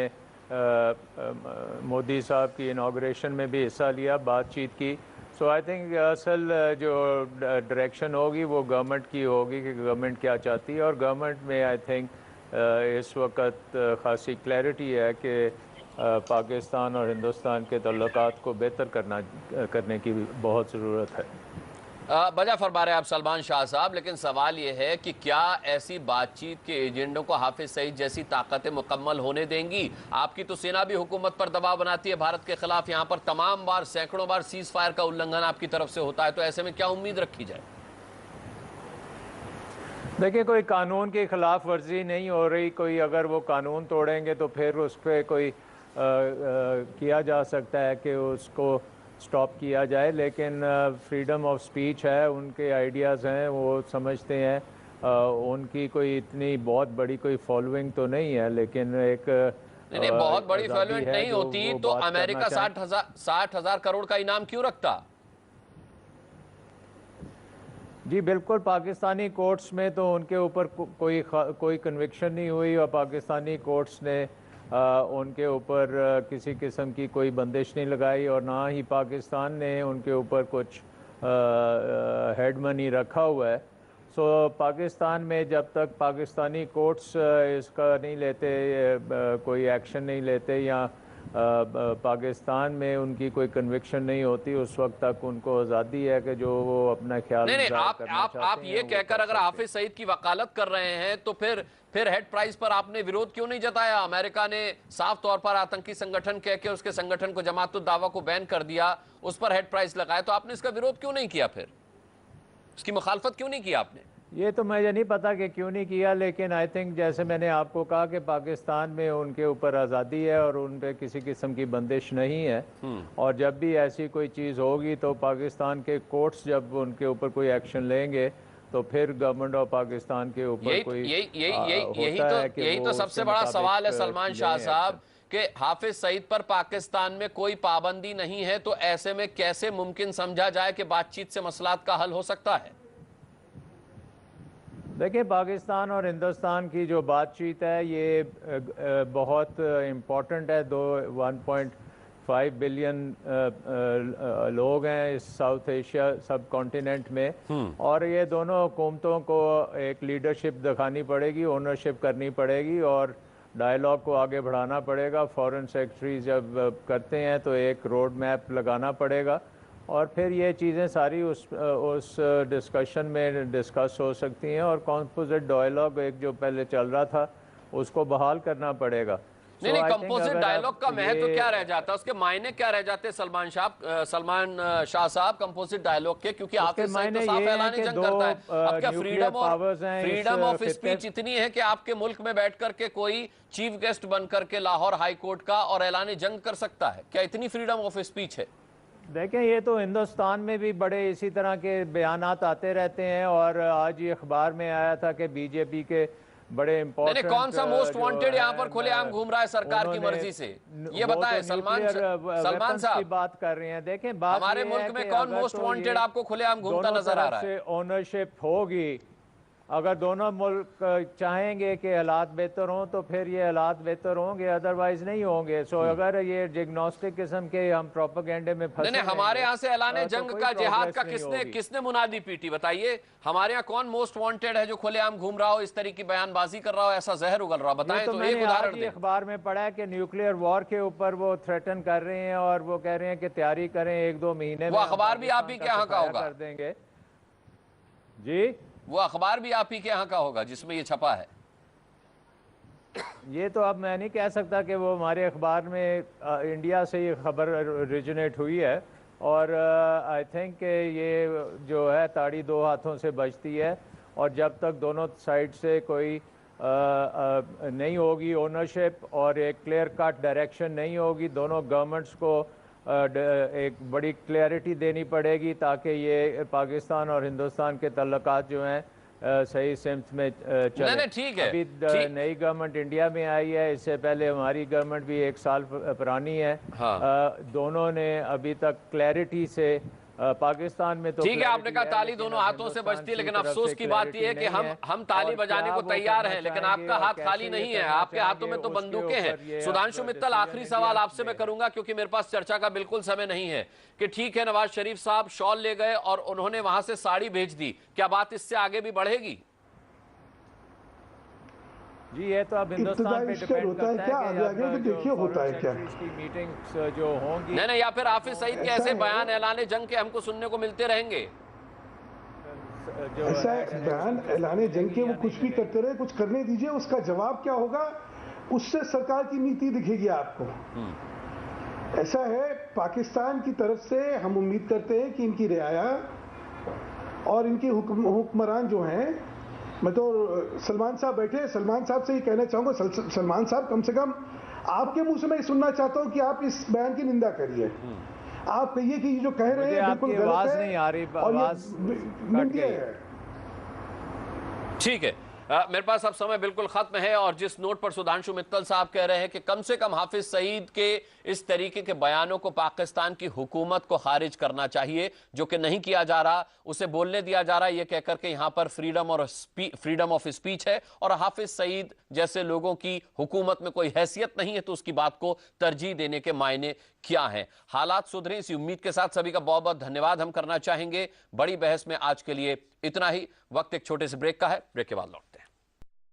मोदी साहब की इनाग्रेशन में भी हिस्सा लिया, बातचीत की। सो आई थिंक असल जो डायरेक्शन होगी वो गवर्नमेंट की होगी कि गवर्नमेंट क्या चाहती है। और गवर्नमेंट में आई थिंक इस वक्त खासी क्लैरिटी है कि पाकिस्तान और हिंदुस्तान के तल्लुकात को बेहतर करने की बहुत ज़रूरत है। बजा फरमा रहे आप सलमान शाह साहब, लेकिन सवाल यह है कि क्या ऐसी बातचीत के एजेंडों को हाफिज सईद जैसी ताकतें मुकम्मल होने देंगी? आपकी तो सेना भी हुकूमत पर दबाव बनाती है भारत के खिलाफ, यहाँ पर तमाम बार सैकड़ों बार सीज फायर का उल्लंघन आपकी तरफ से होता है, तो ऐसे में क्या उम्मीद रखी जाए? देखिए, कोई कानून की खिलाफ वर्जी नहीं हो रही। कोई अगर वो कानून तोड़ेंगे तो फिर उस पर कोई किया जा सकता है कि उसको स्टॉप किया जाए, लेकिन फ्रीडम ऑफ स्पीच है, उनके आइडियाज़ हैं, वो समझते हैं। उनकी कोई इतनी बहुत बड़ी कोई फॉलोइंग तो नहीं है, लेकिन एक नहीं, बहुत बड़ी फॉलोइंग नहीं होती तो अमेरिका 60,000 करोड़ का इनाम क्यों रखता? जी बिल्कुल, पाकिस्तानी कोर्ट्स में तो उनके ऊपर कोई कन्विक्शन नहीं हुई और पाकिस्तानी कोर्ट्स ने उनके ऊपर किसी किस्म की कोई बंदिश नहीं लगाई और ना ही पाकिस्तान ने उनके ऊपर कुछ हेड मनी रखा हुआ है। सो पाकिस्तान में जब तक पाकिस्तानी कोर्ट्स इसका नहीं लेते, कोई एक्शन नहीं लेते या पाकिस्तान में उनकी कोई कन्विक्शन नहीं होती, उस वक्त तक उनको आज़ादी है कि जो वो अपना ख्याल नहीं, आप ये कहकर अगर हाफिज सईद की वकालत कर रहे हैं तो फिर हेड प्राइस पर आपने विरोध क्यों नहीं जताया? अमेरिका ने साफ तौर पर आतंकी संगठन कह के उसके संगठन को जमात-उद-दावा को बैन कर दिया, उस पर हेड प्राइस लगाया, तो आपने इसका विरोध क्यों नहीं किया? फिर इसकी मुखालफत क्यों नहीं किया आपने? ये तो मुझे नहीं पता कि क्यों नहीं किया, लेकिन आई थिंक जैसे मैंने आपको कहा कि पाकिस्तान में उनके ऊपर आज़ादी है और उन पे किसी किस्म की बंदिश नहीं है, और जब भी ऐसी कोई चीज़ होगी तो पाकिस्तान के कोर्ट्स जब उनके ऊपर कोई एक्शन लेंगे तो फिर गवर्नमेंट ऑफ पाकिस्तान के ऊपर कोई यही तो सबसे बड़ा सवाल है सलमान शाह साहब कि हाफिज सईद पर पाकिस्तान में कोई पाबंदी नहीं है, तो ऐसे में कैसे मुमकिन समझा जाए कि बातचीत से मसलात का हल हो सकता है? देखिए, पाकिस्तान और हिंदुस्तान की जो बातचीत है ये बहुत इम्पोर्टेंट है। 1.5 बिलियन लोग हैं इस साउथ एशिया सब कॉन्टिनेंट में, और ये दोनों हुकूमतों को एक लीडरशिप दिखानी पड़ेगी, ओनरशिप करनी पड़ेगी और डायलॉग को आगे बढ़ाना पड़ेगा। फॉरेन सेक्रेटरी जब करते हैं तो एक रोड मैप लगाना पड़ेगा और फिर ये चीज़ें सारी उस डिस्कशन में डिस्कस हो सकती हैं, और कॉम्पोजिट डायलॉग एक जो पहले चल रहा था उसको बहाल करना पड़ेगा। नहीं, कंपोजिट डायलॉग का महत्व क्या रह जाता है, उसके मायने क्या रह जाते हैं सलमान शाह साहब कंपोजिट डायलॉग के? क्योंकि हाफिज सईद तो साफ ऐलान जंग करता है। अब क्या फ्रीडम ऑफ स्पीच इतनी है कि आपके मुल्क में बैठ करके कोई चीफ गेस्ट बन करके लाहौर हाई कोर्ट का और ऐलान जंग कर सकता है? क्या इतनी फ्रीडम ऑफ स्पीच है? देखें, ये तो हिंदुस्तान में भी बड़े इसी तरह के बयानात आते रहते हैं, और आज ये अखबार में आया था कि बीजेपी के बड़े इंपॉर्टेंट कौन सा मोस्ट वांटेड यहाँ पर खुलेआम घूम रहा है सरकार की मर्जी से, ये बताएं सलमान साहब। की बात कर रहे हैं। देखें, बात हमारे मुल्क में कौन मोस्ट वांटेड आपको खुलेआम घूमता नजर आ रहा है? ओनरशिप होगी, अगर दोनों मुल्क चाहेंगे कि हालात बेहतर हों तो फिर ये हालात बेहतर होंगे, अदरवाइज नहीं होंगे। सो अगर ये डिग्नोस्टिक किस्म के हम प्रोपेगेंडे में फंसे, हमारे यहाँ से ऐलान जंग का, जिहाद का किसने मुनादी पीटी? बताइए, हमारे यहाँ कौन मोस्ट वांटेड है जो खुलेआम घूम रहा हो, इस तरह की बयानबाजी कर रहा हो, ऐसा जहर उगल रहा हो? बताएं तो एक उदाहरण दें। अखबार में पढ़ा है कि न्यूक्लियर वॉर के ऊपर वो थ्रेटन कर रहे हैं और वो कह रहे हैं कि तैयारी करें, 1-2 महीने में। वो अखबार भी आप ही के यहाँ का होगा? कर देंगे जी, वो अखबार भी आप ही के यहाँ का होगा जिसमें ये छपा है? ये तो अब मैं नहीं कह सकता कि वो हमारे अखबार में इंडिया से ये खबर ओरिजिनेट हुई है, और आई थिंक ये जो है ताड़ी दो हाथों से बजती है, और जब तक दोनों साइड से कोई नहीं होगी ओनरशिप और एक क्लियर कट डायरेक्शन नहीं होगी, दोनों गवर्नमेंट्स को एक बड़ी क्लैरिटी देनी पड़ेगी ताकि ये पाकिस्तान और हिंदुस्तान के तल्लुकात जो हैं सही सिमत में चले। ठीक है। अभी नई गवर्नमेंट इंडिया में आई है, इससे पहले हमारी गवर्नमेंट भी 1 साल पुरानी है। दोनों ने अभी तक क्लैरिटी से पाकिस्तान में तो ठीक है, आपने कहा ताली दोनों हाथों से बजती है, लेकिन अफसोस की बात यह है कि हम ताली बजाने को तैयार हैं, लेकिन आपका हाथ खाली नहीं है, आपके हाथों में तो बंदूकें हैं। सुधांशु मित्तल, आखिरी सवाल आपसे मैं करूंगा क्योंकि मेरे पास चर्चा का बिल्कुल समय नहीं है, कि ठीक है नवाज शरीफ साहब शॉल ले गए और उन्होंने वहां से साड़ी भेज दी, क्या बात इससे आगे भी बढ़ेगी? जी, ये तो अब हिंदुस्तान पे डिपेंड करता है क्या आगे देखिए होता है क्या की मीटिंग्स जो होंगी। नहीं, या फिर हाफिज सईद के ऐसे बयान ऐलान जंग के हमको सुनने को मिलते रहेंगे? ऐसा बयान ऐलान जंग के वो कुछ भी करते रहे, कुछ करने दीजिए, उसका जवाब क्या होगा उससे सरकार की नीति दिखेगी आपको। ऐसा है, पाकिस्तान की तरफ से हम उम्मीद करते हैं कि इनकी रियाया और इनके हुक्मरान जो हैं, मैं तो सलमान साहब बैठे, सलमान साहब से ये कहना चाहूंगा, सलमान साहब कम से कम आपके मुंह से मैं सुनना चाहता हूं कि आप इस बयान की निंदा करिए। आप कहिए कि ये जो कह रहे हैं बिल्कुल गलत है, नहीं आ रही, आवाज मीडिया है। ठीक है, मेरे पास अब समय बिल्कुल खत्म है, और जिस नोट पर सुधांशु मित्तल साहब कह रहे हैं कि कम से कम हाफिज सईद के इस तरीके के बयानों को पाकिस्तान की हुकूमत को खारिज करना चाहिए, जो कि नहीं किया जा रहा, उसे बोलने दिया जा रहा है ये कहकर के यहां पर फ्रीडम ऑफ स्पीच है और हाफिज सईद जैसे लोगों की हुकूमत में कोई हैसियत नहीं है, तो उसकी बात को तरजीह देने के मायने क्या है? हालात सुधरे, इसी उम्मीद के साथ सभी का बहुत बहुत धन्यवाद हम करना चाहेंगे। बड़ी बहस में आज के लिए इतना ही। वक्त एक छोटे से ब्रेक का है, ब्रेक के बाद लौटते हैं।